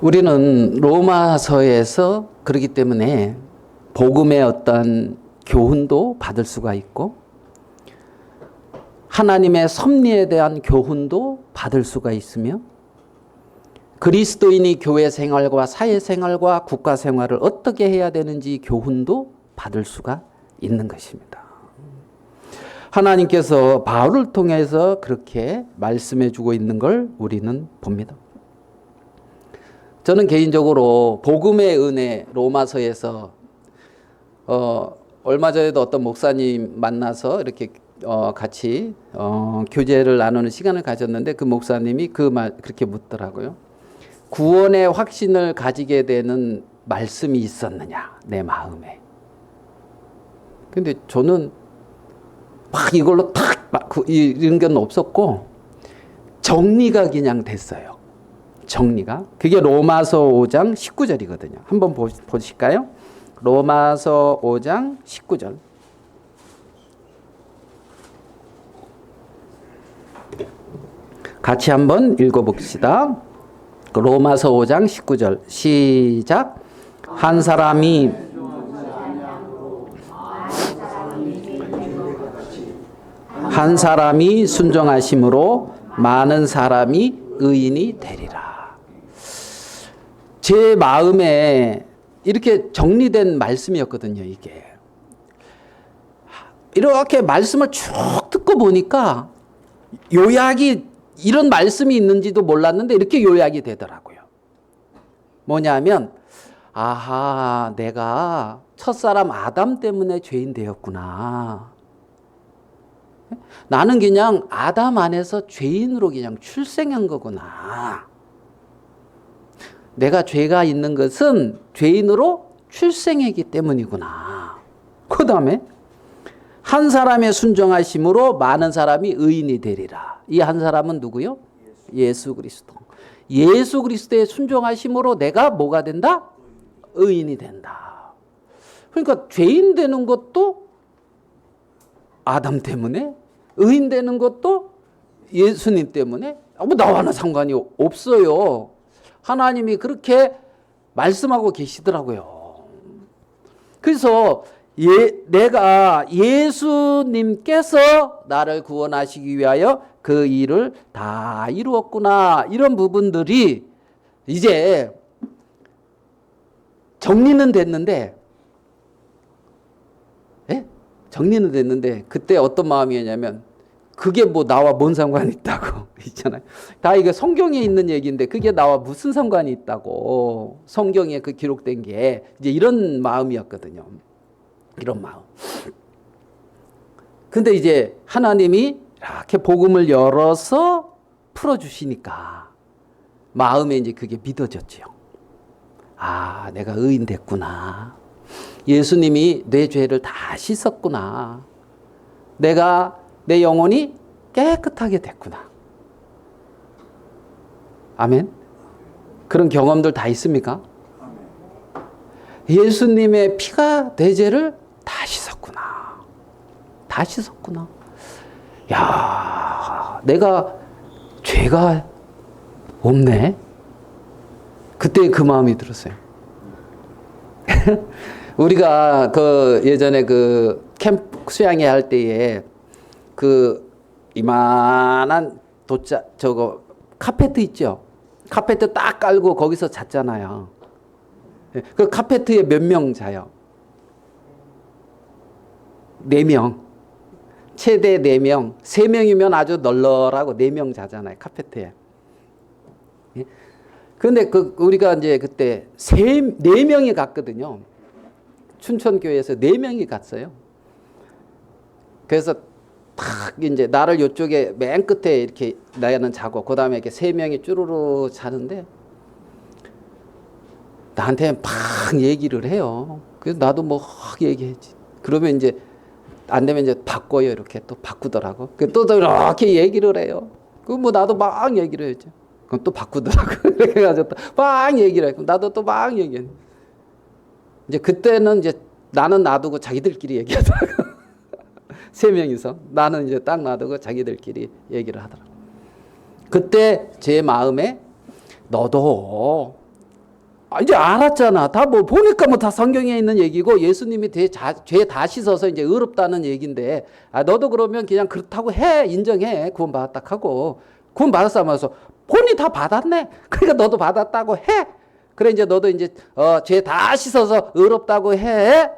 우리는 로마서에서 그렇기 때문에 복음의 어떤 교훈도 받을 수가 있고 하나님의 섭리에 대한 교훈도 받을 수가 있으며 그리스도인이 교회 생활과 사회 생활과 국가 생활을 어떻게 해야 되는지 교훈도 받을 수가 있는 것입니다. 하나님께서 바울을 통해서 그렇게 말씀해 주고 있는 걸 우리는 봅니다. 저는 개인적으로 복음의 은혜 로마서에서 얼마 전에도 어떤 목사님 만나서 이렇게 같이 교제를 나누는 시간을 가졌는데 그 목사님이 그 말 그렇게 묻더라고요. 구원의 확신을 가지게 되는 말씀이 있었느냐 내 마음에. 근데 저는 막 이걸로 이런 건 없었고 정리가 그냥 됐어요. 정리가. 그게 로마서 5장 19절이거든요. 한번 보실까요? 로마서 5장 19절. 같이 한번 읽어봅시다. 로마서 5장 19절 시작. 한 사람이 순종하심으로 많은 사람이 의인이 되리라. 제 마음에 이렇게 정리된 말씀이었거든요. 이게 이렇게 말씀을 쭉 듣고 보니까 요약이 이런 말씀이 있는지도 몰랐는데 이렇게 요약이 되더라고요. 뭐냐면 아하, 내가 첫사람 아담 때문에 죄인 되었구나. 나는 그냥 아담 안에서 죄인으로 그냥 출생한 거구나. 내가 죄가 있는 것은 죄인으로 출생했기 때문이구나. 그 다음에 한 사람의 순종하심으로 많은 사람이 의인이 되리라. 이 한 사람은 누구요? 예수 그리스도. 예수 그리스도의 순종하심으로 내가 뭐가 된다? 의인이 된다. 그러니까 죄인 되는 것도 아담 때문에, 의인 되는 것도 예수님 때문에 나와는 상관이 없어요. 하나님이 그렇게 말씀하고 계시더라고요. 그래서 내가 예수님께서 나를 구원하시기 위하여 그 일을 다 이루었구나. 이런 부분들이 이제 정리는 됐는데, 예? 정리는 됐는데 그때 어떤 마음이었냐면 그게 뭐 나와 뭔 상관이 있다고 있잖아요. 다 이게 성경에 있는 얘기인데 그게 나와 무슨 상관이 있다고. 성경에 그 기록된 게 이제 이런 마음이었거든요. 이런 마음. 근데 이제 하나님이 이렇게 복음을 열어서 풀어주시니까 마음에 이제 그게 믿어졌지요. 아, 내가 의인 됐구나. 예수님이 내 죄를 다 씻었구나. 내 영혼이 깨끗하게 됐구나. 아멘. 그런 경험들 다 있습니까? 예수님의 피가 내 죄를 다 씻었구나. 다 씻었구나. 야, 내가 죄가 없네. 그때 그 마음이 들었어요. 우리가 그 예전에 그 캠프 수양회 할 때에 그 이만한 저거 카페트 있죠. 카페트 딱 깔고 거기서 잤잖아요. 그 카페트에 몇 명 자요? 4명. 최대 4명. 3명이면 아주 널널하고 4명 자잖아요. 카페트에. 그런데 우리가 이제 그때 4명이 갔거든요. 춘천교회에서 4명이 갔어요. 그래서 탁 이제 나를 이쪽에 맨 끝에 이렇게 나는 자고 그 다음에 이렇게 3명이 쭈루루 자는데 나한테 막 얘기를 해요. 그래서 나도 뭐 얘기했지. 그러면 이제 안 되면 이제 바꿔요. 이렇게 또 바꾸더라고. 또 이렇게 얘기를 해요. 그럼 뭐 나도 막 얘기를 했죠. 그럼 또 바꾸더라고. 이렇게 해가지고 또 막 얘기를 했고 나도 또 막 얘기해. 이제 그때는 이제 나는 놔두고 자기들끼리 얘기하더라고. 3명이서 나는 이제 딱 놔두고 자기들끼리 얘기를 하더라고. 그때 제 마음에 너도 이제 알았잖아. 다 뭐 보니까 뭐 다 성경에 있는 얘기고 예수님이 죄 다 씻어서 이제 의롭다는 얘기인데 너도 그러면 그냥 그렇다고 해. 인정해. 구원 받았다 하고 구원 받았어 하면서 본인이 다 받았네. 그러니까 너도 받았다고 해. 그래 이제 너도 이제 죄 다 씻어서 의롭다고 해.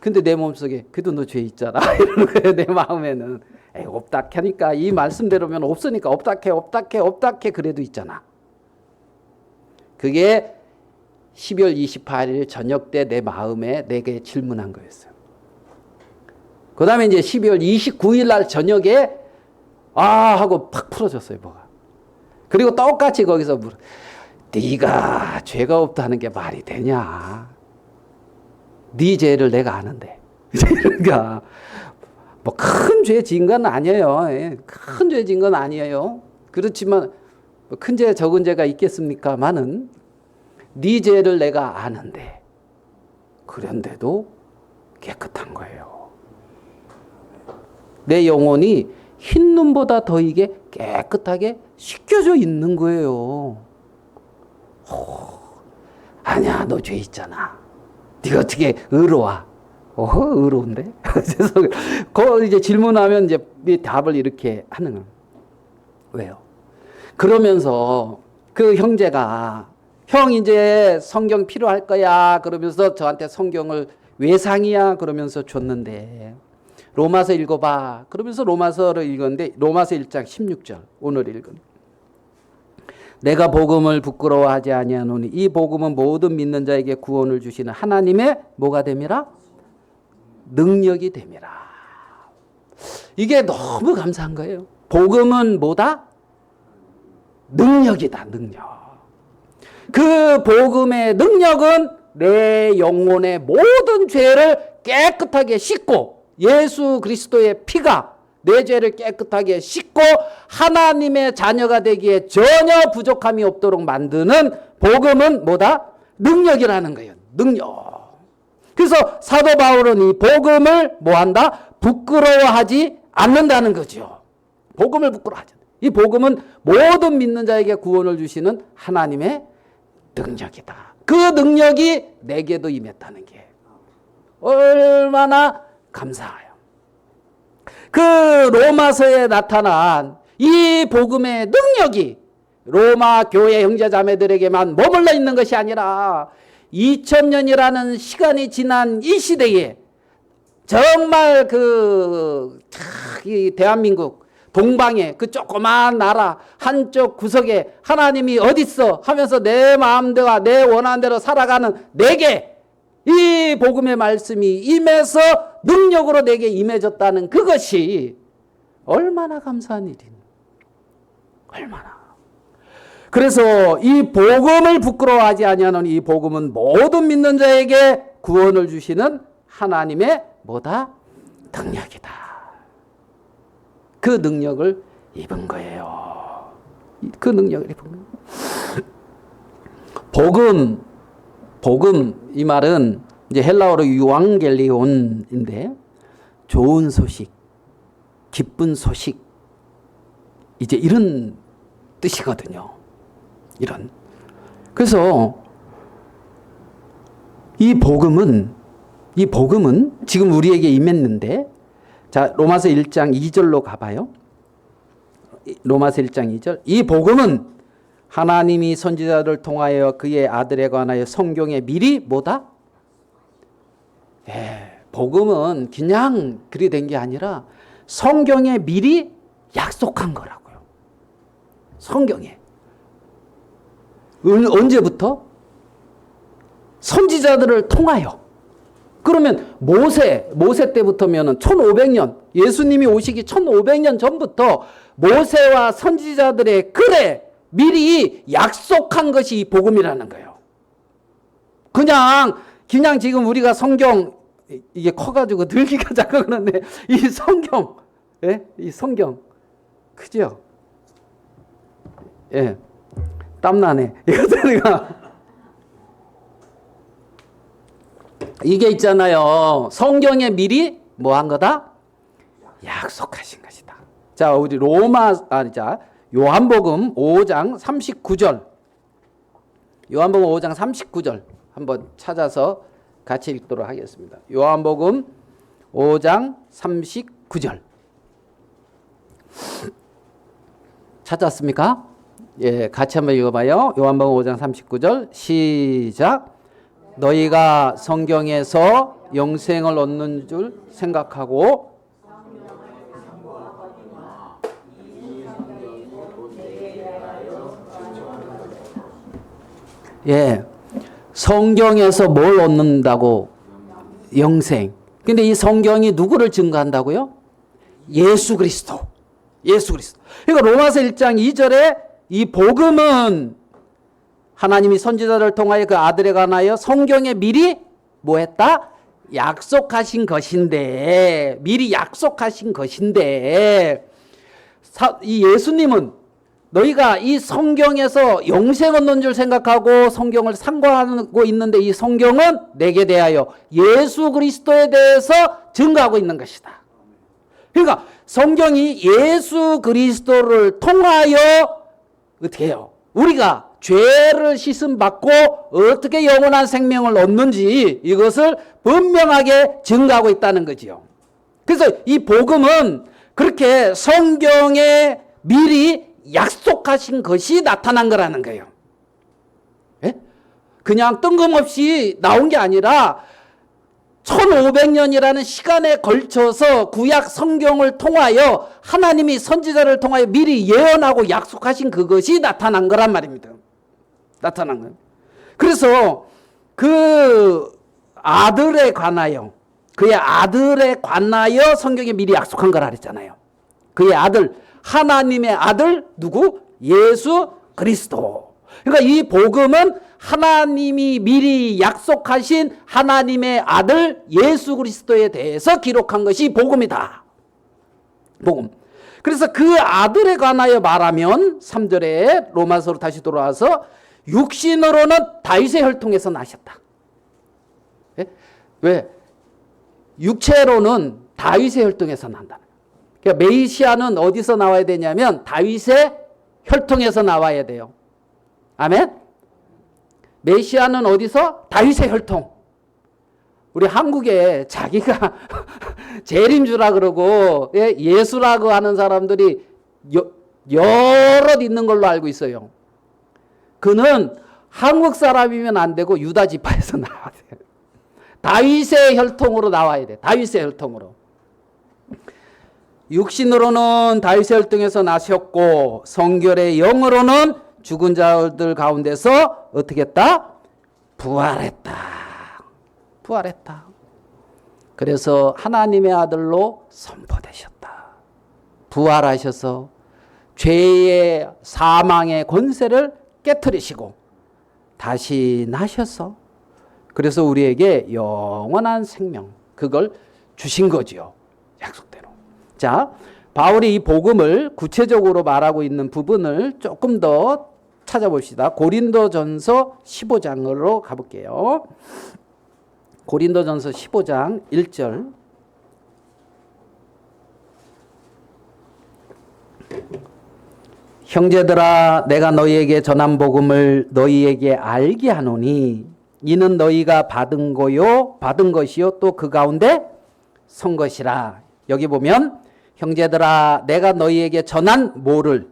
근데 내 몸속에 그래도 너 죄 있잖아. 이러는 거예요. 내 마음에는. 에이, 없다 하니까 이 말씀대로면 없으니까 없다 해 그래도 있잖아. 그게 12월 28일 저녁 때 내 마음에 내게 질문한 거였어요. 그 다음에 이제 12월 29일 날 저녁에 하고 팍 풀어졌어요, 뭐가. 그리고 똑같이 거기서 네가 죄가 없다는 게 말이 되냐. 네 죄를 내가 아는데. 그러니까 뭐 큰 죄 지은 건 아니에요. 큰 죄 지은 건 아니에요. 그렇지만 큰 죄 적은 죄가 있겠습니까마는 네 죄를 내가 아는데 그런데도 깨끗한 거예요. 내 영혼이 흰 눈보다 더 이게 깨끗하게 씻겨져 있는 거예요. 아니야, 너 죄 있잖아. 네가 어떻게 의로워? 의로운데? 그 이제 질문하면 이제 답을 이렇게 하는 거예요. 왜요? 그러면서 그 형제가 형 이제 성경 필요할 거야 그러면서 저한테 성경을 외상이야 그러면서 줬는데 로마서 읽어봐 그러면서 로마서를 읽었는데 로마서 1장 16절 오늘 읽은 내가 복음을 부끄러워하지 아니하노니 이 복음은 모든 믿는 자에게 구원을 주시는 하나님의 뭐가 됨이라? 능력이 됨이라. 이게 너무 감사한 거예요. 복음은 뭐다? 능력이다. 능력. 그 복음의 능력은 내 영혼의 모든 죄를 깨끗하게 씻고 예수 그리스도의 피가 내 죄를 깨끗하게 씻고 하나님의 자녀가 되기에 전혀 부족함이 없도록 만드는 복음은 뭐다? 능력이라는 거예요. 능력. 그래서 사도 바울은 이 복음을 뭐한다? 부끄러워하지 않는다는 거죠. 복음을 부끄러워하지 않는다. 이 복음은 모든 믿는 자에게 구원을 주시는 하나님의 능력이다. 그 능력이 내게도 임했다는 게 얼마나 감사해요. 그 로마서에 나타난 이 복음의 능력이 로마 교회 형제자매들에게만 머물러 있는 것이 아니라 2000년이라는 시간이 지난 이 시대에 정말 이 대한민국 동방의 그 조그마한 나라 한쪽 구석에 하나님이 어딨어 하면서 내 마음대로 내 원하는 대로 살아가는 내게 이 복음의 말씀이 임해서 능력으로 내게 임해졌다는 그것이 얼마나 감사한 일인 얼마나. 그래서 이 복음을 부끄러워하지 아니하노니 이 복음은 모든 믿는 자에게 구원을 주시는 하나님의 뭐다? 능력이다. 그 능력을 입은 거예요. 그 능력을 입은 거예요. 복음 이 말은 이제 헬라어로 유앙겔리온인데 좋은 소식, 기쁜 소식 이제 이런 뜻이거든요. 이런. 그래서 이 복음은 지금 우리에게 임했는데 자, 로마서 1장 2절로 가봐요. 로마서 1장 2절. 이 복음은 하나님이 선지자를 통하여 그의 아들에 관하여 성경에 미리 뭐다? 복음은 그냥 그리 된 게 아니라 성경에 미리 약속한 거라고요. 성경에. 언제부터? 선지자들을 통하여. 그러면 모세 때부터면은 1500년, 예수님이 오시기 1500년 전부터 모세와 선지자들의 글에 미리 약속한 것이 이 복음이라는 거예요. 그냥 지금 우리가 성경, 이게 커가지고 들기가 자꾸 그런데, 이 성경, 이 성경, 그죠? 땀나네. 이게 있잖아요. 성경에 미리 뭐 한 거다? 약속하신 것이다. 자, 우리 요한복음 5장 39절. 요한복음 5장 39절 한번 찾아서 같이 읽도록 하겠습니다. 요한복음 5장 39절. 찾았습니까? 같이 한번 읽어봐요. 요한복음 5장 39절 시작. 너희가 성경에서 영생을 얻는 줄 생각하고 성경에서 뭘 얻는다고? 영생. 근데 이 성경이 누구를 증거한다고요? 예수 그리스도. 예수 그리스도. 그러니까 로마서 1장 2절에 이 복음은 하나님이 선지자를 통하여 그 아들에 관하여 성경에 미리 뭐 했다? 약속하신 것인데, 미리 약속하신 것인데, 이 예수님은 너희가 이 성경에서 영생 얻는 줄 생각하고 성경을 상고하고 있는데, 이 성경은 내게 대하여 예수 그리스도에 대해서 증거하고 있는 것이다. 그러니까 성경이 예수 그리스도를 통하여 어떻게 해요? 우리가 죄를 씻음 받고 어떻게 영원한 생명을 얻는지 이것을 분명하게 증거하고 있다는 거지요. 그래서 이 복음은 그렇게 성경에 미리 약속하신 것이 나타난 거라는 거예요. 예? 그냥 뜬금없이 나온 게 아니라 1500년이라는 시간에 걸쳐서 구약 성경을 통하여 하나님이 선지자를 통하여 미리 예언하고 약속하신 그것이 나타난 거란 말입니다. 나타난 거예요. 그래서 그 아들에 관하여, 그의 아들에 관하여 성경에 미리 약속한 거라 그랬잖아요. 그의 아들, 하나님의 아들 누구? 예수 그리스도. 그러니까 이 복음은 하나님이 미리 약속하신 하나님의 아들 예수 그리스도에 대해서 기록한 것이 복음이다. 복음. 그래서 그 아들에 관하여 말하면 3절에 로마서로 다시 돌아와서 육신으로는 다윗의 혈통에서 나셨다. 예? 왜? 육체로는 다윗의 혈통에서 난다. 그러니까 메시아는 어디서 나와야 되냐면 다윗의 혈통에서 나와야 돼요. 아멘? 메시아는 어디서? 다윗의 혈통. 우리 한국에 자기가 재림주라 그러고 예수라고 하는 사람들이 여럿 있는 걸로 알고 있어요. 그는 한국 사람이면 안 되고 유다 지파에서 나와야 돼요. 다윗의 혈통으로 나와야 돼. 다윗의 혈통으로. 육신으로는 다윗의 혈통에서 나셨고 성결의 영으로는 죽은 자들 가운데서 어떻게 했다? 부활했다. 부활했다. 그래서 하나님의 아들로 선포되셨다. 부활하셔서 죄의 사망의 권세를 깨트리시고 다시 나셔서 그래서 우리에게 영원한 생명 그걸 주신 거지요. 약속대로. 자, 바울이 이 복음을 구체적으로 말하고 있는 부분을 조금 더 찾아봅시다. 고린도전서 15장으로 가볼게요. 고린도전서 15장 1절. 형제들아 내가 너희에게 전한 복음을 너희에게 알게 하노니 이는 너희가 받은 것이요 또 그 가운데 선 것이라. 여기 보면 형제들아 내가 너희에게 전한 뭐를?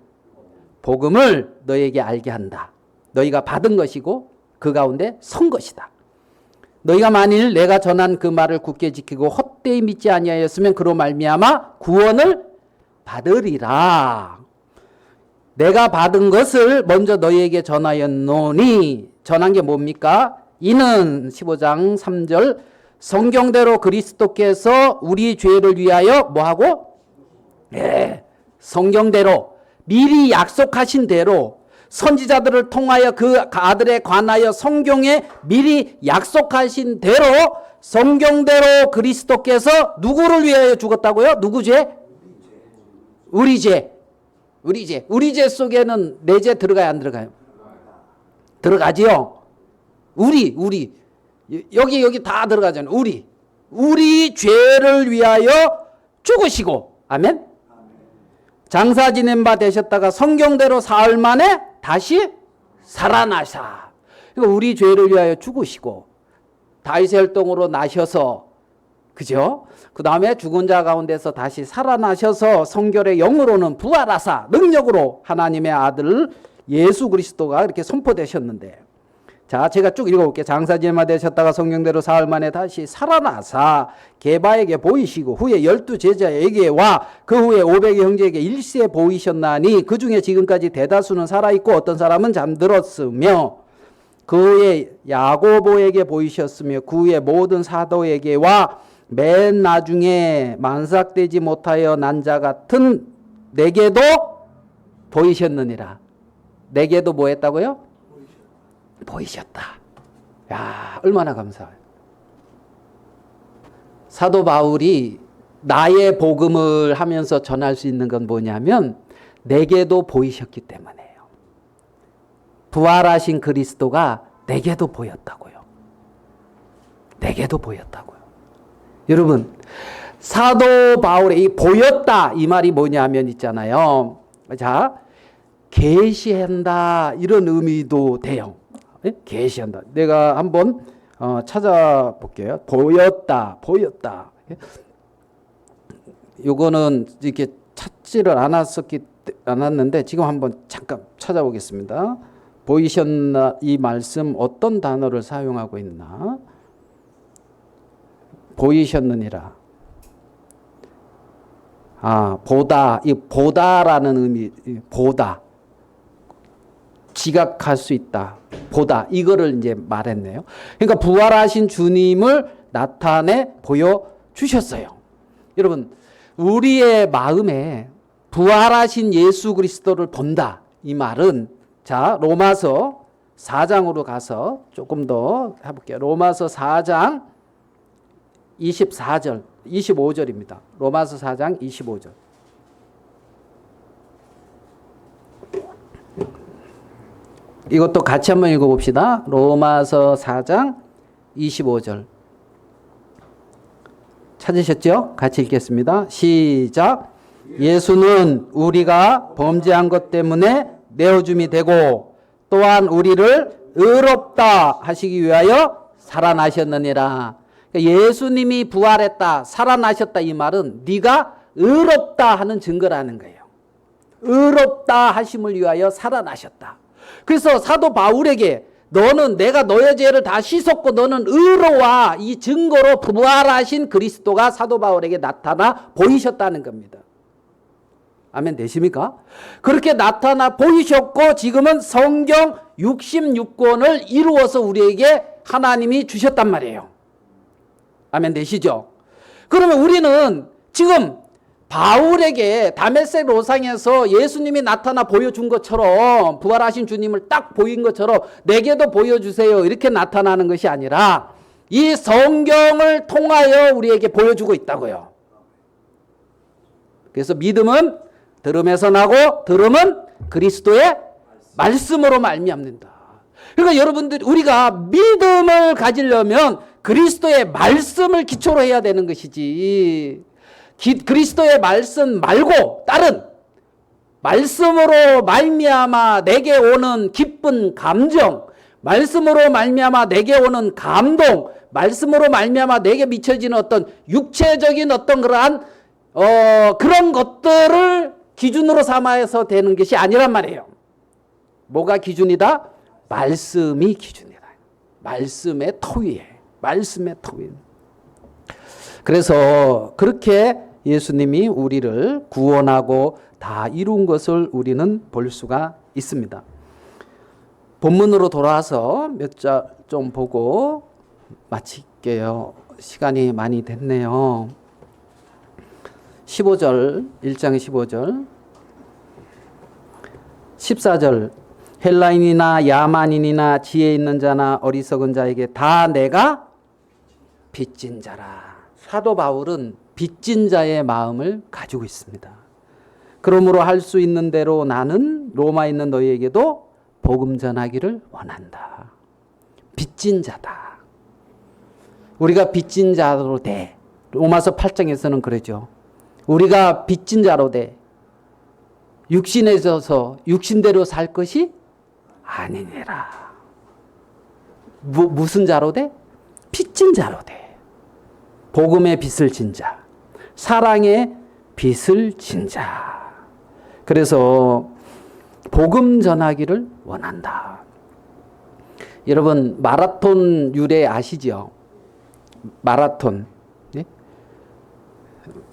복음을 너희에게 알게 한다. 너희가 받은 것이고 그 가운데 선 것이다. 너희가 만일 내가 전한 그 말을 굳게 지키고 헛되이 믿지 아니하였으면 그로 말미암아 구원을 받으리라. 내가 받은 것을 먼저 너희에게 전하였노니 전한 게 뭡니까? 이는 15장 3절 성경대로 그리스도께서 우리 죄를 위하여 뭐하고? 네, 성경대로 미리 약속하신 대로 선지자들을 통하여 그 아들에 관하여 성경에 미리 약속하신 대로 성경대로 그리스도께서 누구를 위하여 죽었다고요? 누구 죄? 우리 죄. 우리 죄. 우리 죄 속에는 내 죄 들어가요? 안 들어가요? 들어가지요. 우리 여기 다 들어가잖아요. 우리 죄를 위하여 죽으시고 아멘. 장사 지낸 바 되셨다가 성경대로 사흘 만에 다시 살아나사. 그러니까 우리 죄를 위하여 죽으시고 다윗의 혈통으로 나셔서 그죠? 그 다음에 죽은 자 가운데서 다시 살아나셔서 성결의 영으로는 부활하사 능력으로 하나님의 아들 예수 그리스도가 이렇게 선포되셨는데 자, 제가 쭉 읽어볼게요. 장사 지낸 바 되셨다가 성경대로 사흘 만에 다시 살아나사 게바에게 보이시고 후에 12 제자에게와 그 후에 500의 형제에게 일시에 보이셨나니 그 중에 지금까지 대다수는 살아있고 어떤 사람은 잠들었으며 그 후에 야고보에게 보이셨으며 그 후에 모든 사도에게와 맨 나중에 만삭되지 못하여 난 자 같은 내게도 보이셨느니라. 내게도 뭐 했다고요? 보이셨다. 야, 얼마나 감사해요. 사도 바울이 나의 복음을 하면서 전할 수 있는 건 뭐냐면 내게도 보이셨기 때문이에요. 부활하신 그리스도가 내게도 보였다고요. 내게도 보였다고요. 여러분, 사도 바울의 이 보였다 이 말이 뭐냐면 있잖아요. 자, 계시한다 이런 의미도 돼요. 계시한다. 내가 한번 찾아볼게요. 보였다, 보였다. 요거는 이렇게 찾지를 않았는데 지금 한번 잠깐 찾아보겠습니다. 보이셨나 이 말씀 어떤 단어를 사용하고 있나? 보이셨느니라. 보다. 이 보다라는 의미, 보다. 지각할 수 있다. 보다. 이거를 이제 말했네요. 그러니까 부활하신 주님을 나타내 보여주셨어요. 여러분, 우리의 마음에 부활하신 예수 그리스도를 본다. 이 말은, 자, 로마서 4장으로 가서 조금 더 해볼게요. 로마서 4장 24절, 25절입니다. 로마서 4장 25절. 이것도 같이 한번 읽어봅시다. 로마서 4장 25절. 찾으셨죠? 같이 읽겠습니다. 시작. 예수는 우리가 범죄한 것 때문에 내어줌이 되고 또한 우리를 의롭다 하시기 위하여 살아나셨느니라. 예수님이 부활했다, 살아나셨다 이 말은 네가 의롭다 하는 증거라는 거예요. 의롭다 하심을 위하여 살아나셨다. 그래서 사도 바울에게 너는 내가 너의 죄를 다 씻었고 너는 의로와 이 증거로 부활하신 그리스도가 사도 바울에게 나타나 보이셨다는 겁니다. 아멘 되십니까? 그렇게 나타나 보이셨고 지금은 성경 66권을 이루어서 우리에게 하나님이 주셨단 말이에요. 아멘 되시죠? 그러면 우리는 지금 바울에게 다메섹 로상에서 예수님이 나타나 보여준 것처럼 부활하신 주님을 딱 보인 것처럼 내게도 보여주세요 이렇게 나타나는 것이 아니라 이 성경을 통하여 우리에게 보여주고 있다고요. 그래서 믿음은 들음에서 나고 들음은 그리스도의 말씀으로 말미암는다. 그러니까 여러분들 우리가 믿음을 가지려면 그리스도의 말씀을 기초로 해야 되는 것이지 그리스도의 말씀 말고 다른 말씀으로 말미암아 내게 오는 기쁜 감정, 말씀으로 말미암아 내게 오는 감동, 말씀으로 말미암아 내게 미쳐지는 어떤 육체적인 어떤 그러한 그런 것들을 기준으로 삼아서 되는 것이 아니란 말이에요. 뭐가 기준이다? 말씀이 기준이다. 말씀의 토위에. 말씀의 토위. 그래서 그렇게 예수님이 우리를 구원하고 다 이룬 것을 우리는 볼 수가 있습니다. 본문으로 돌아와서 몇 절 좀 보고 마칠게요. 시간이 많이 됐네요. 15절, 1장 15절, 14절. 헬라인이나 야만인이나 지혜 있는 자나 어리석은 자에게 다 내가 빚진 자라. 사도 바울은 빚진 자의 마음을 가지고 있습니다. 그러므로 할 수 있는 대로 나는 로마에 있는 너희에게도 복음 전하기를 원한다. 빚진 자다. 우리가 빚진 자로 돼. 로마서 8장에서는 그러죠. 우리가 빚진 자로 돼. 육신에 져서 육신대로 살 것이 아니니라. 무슨 자로 돼? 빚진 자로 돼. 복음의 빚을 진 자. 사랑의 빚을 진 자. 그래서 복음 전하기를 원한다. 여러분 마라톤 유래 아시죠? 마라톤. 네?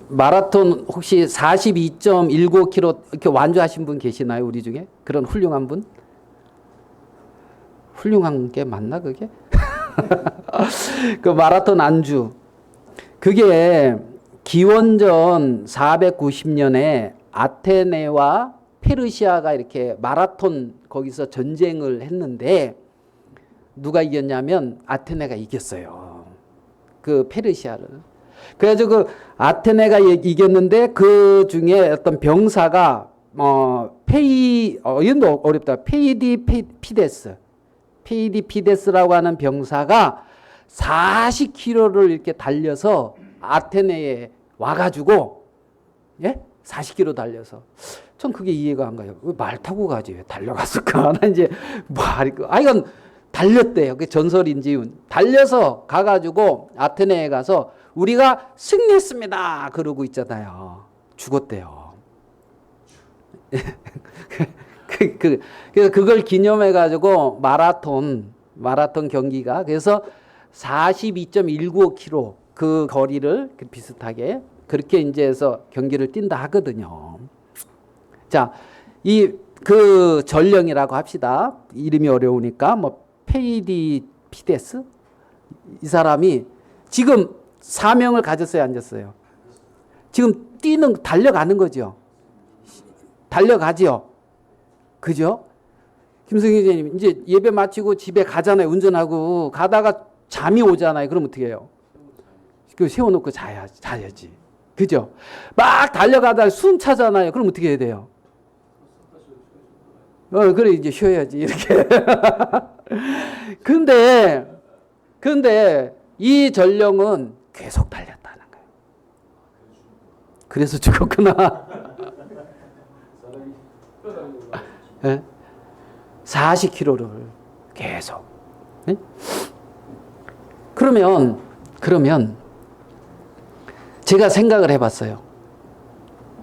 마라톤 혹시 42.19km 이렇게 완주하신 분 계시나요? 우리 중에? 그런 훌륭한 분? 훌륭한 게 맞나 그게? 그 마라톤 안주. 그게 기원전 490년에 아테네와 페르시아가 이렇게 마라톤 거기서 전쟁을 했는데 누가 이겼냐면 아테네가 이겼어요. 그 페르시아를. 그래가지고 그 아테네가 이겼는데 그 중에 어떤 병사가 이름도 어렵다. 페이디피데스라고 하는 병사가 40km를 이렇게 달려서 아테네에 와가지고, 예? 40km 달려서. 전 그게 이해가 안 가요. 왜 말 타고 가지? 왜 달려갔을까? 나 이제, 이건 달렸대요. 그게 전설인지. 달려서 가가지고 아테네에 가서 우리가 승리했습니다. 그러고 있잖아요. 죽었대요. 그래서 그걸 기념해가지고 마라톤 경기가 그래서 42.195km 그 거리를 비슷하게 그렇게 이제 해서 경기를 뛴다 하거든요. 자, 그 전령이라고 합시다. 이름이 어려우니까 페이디피데스 이 사람이 지금 사명을 가졌어요, 안 졌어요? 지금 달려가는 거죠. 달려가죠. 그죠? 김성희 선생님 이제 예배 마치고 집에 가잖아요. 운전하고 가다가 잠이 오잖아요. 그럼 어떻게 해요? 그 세워놓고 자야지. 그죠? 막 달려가다가 숨 차잖아요. 그럼 어떻게 해야 돼요? 그래 이제 쉬어야지 이렇게. 근데 이 전령은 계속 달렸다는 거예요. 그래서 죽었구나. 40km를 계속. 네? 그러면 제가 생각을 해봤어요.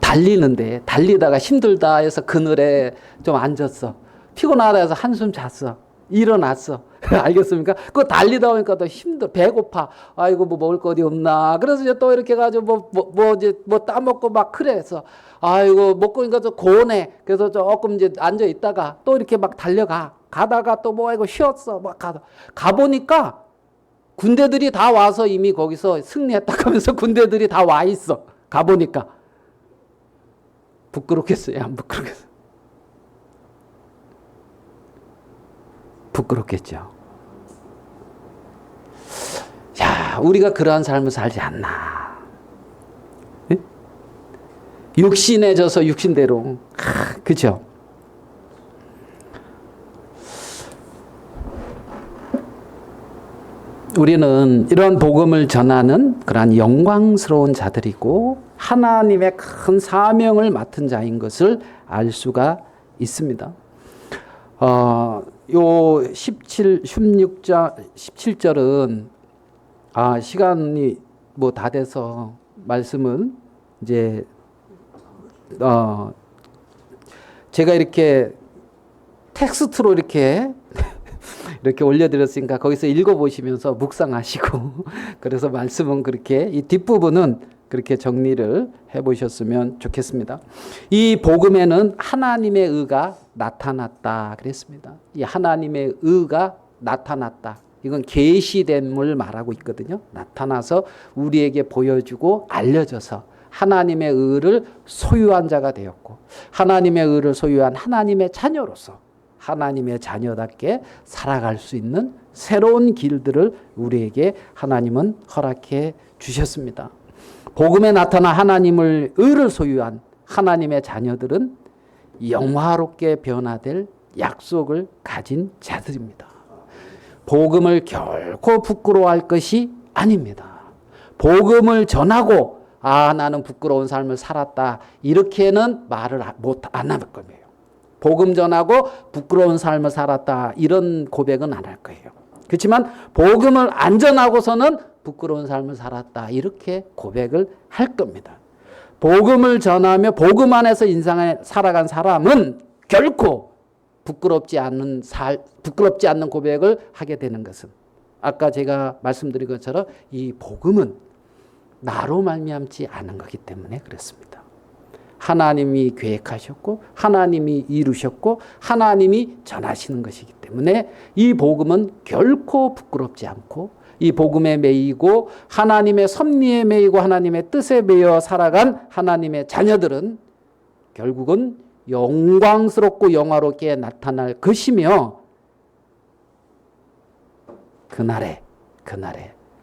달리다가 힘들다 해서 그늘에 좀 앉았어. 피곤하다 해서 한숨 잤어. 일어났어. 알겠습니까? 그거 달리다 보니까 또 배고파. 아이고, 뭐 먹을 거 어디 없나. 그래서 이제 또 이렇게 가지고 뭐 따먹고 막 그래서. 아이고, 먹고 있으니까 좀 고뇌. 그래서 조금 이제 앉아 있다가 또 이렇게 막 달려가. 가다가 또 뭐, 아이고, 쉬었어. 막 가보니까 군대들이 다 와서 이미 거기서 승리했다고 하면서 군대들이 다 와 있어. 가보니까. 부끄럽겠어요? 안 부끄럽겠어요? 부끄럽겠죠. 야, 우리가 그러한 삶을 살지 않나. 네? 육신에 져서 육신대로. 그죠? 우리는 이런 복음을 전하는 그러한 영광스러운 자들이고 하나님의 큰 사명을 맡은 자인 것을 알 수가 있습니다. 요 17절은 시간이 뭐 다 돼서 말씀은 이제 제가 이렇게 텍스트로 이렇게 올려드렸으니까 거기서 읽어보시면서 묵상하시고 그래서 말씀은 그렇게 이 뒷부분은 그렇게 정리를 해보셨으면 좋겠습니다. 이 복음에는 하나님의 의가 나타났다 그랬습니다. 이 하나님의 의가 나타났다. 이건 계시됨을 말하고 있거든요. 나타나서 우리에게 보여주고 알려져서 하나님의 의를 소유한 자가 되었고 하나님의 의를 소유한 하나님의 자녀로서 하나님의 자녀답게 살아갈 수 있는 새로운 길들을 우리에게 하나님은 허락해 주셨습니다. 복음에 나타나 하나님의 의를 소유한 하나님의 자녀들은 영화롭게 변화될 약속을 가진 자들입니다. 복음을 결코 부끄러워할 것이 아닙니다. 복음을 전하고 나는 부끄러운 삶을 살았다 이렇게는 말을 안 할 거예요. 복음 전하고 부끄러운 삶을 살았다 이런 고백은 안 할 거예요. 그렇지만 복음을 안 전하고서는 부끄러운 삶을 살았다 이렇게 고백을 할 겁니다. 복음을 전하며 복음 안에서 인생을 살아간 사람은 결코 부끄럽지 않는 고백을 하게 되는 것은 아까 제가 말씀드린 것처럼 이 복음은 나로 말미암지 않은 거기 때문에 그렇습니다. 하나님이 계획하셨고 하나님이 이루셨고 하나님이 전하시는 것이기 때문에 이 복음은 결코 부끄럽지 않고 이 복음에 매이고 하나님의 섭리에 매이고 하나님의 뜻에 매여 살아간 하나님의 자녀들은 결국은 영광스럽고 영화롭게 나타날 것이며 그날에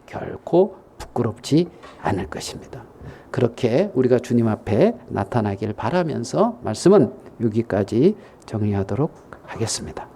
결코 부끄럽지 않을 것입니다. 그렇게 우리가 주님 앞에 나타나길 바라면서 말씀은 여기까지 정리하도록 하겠습니다.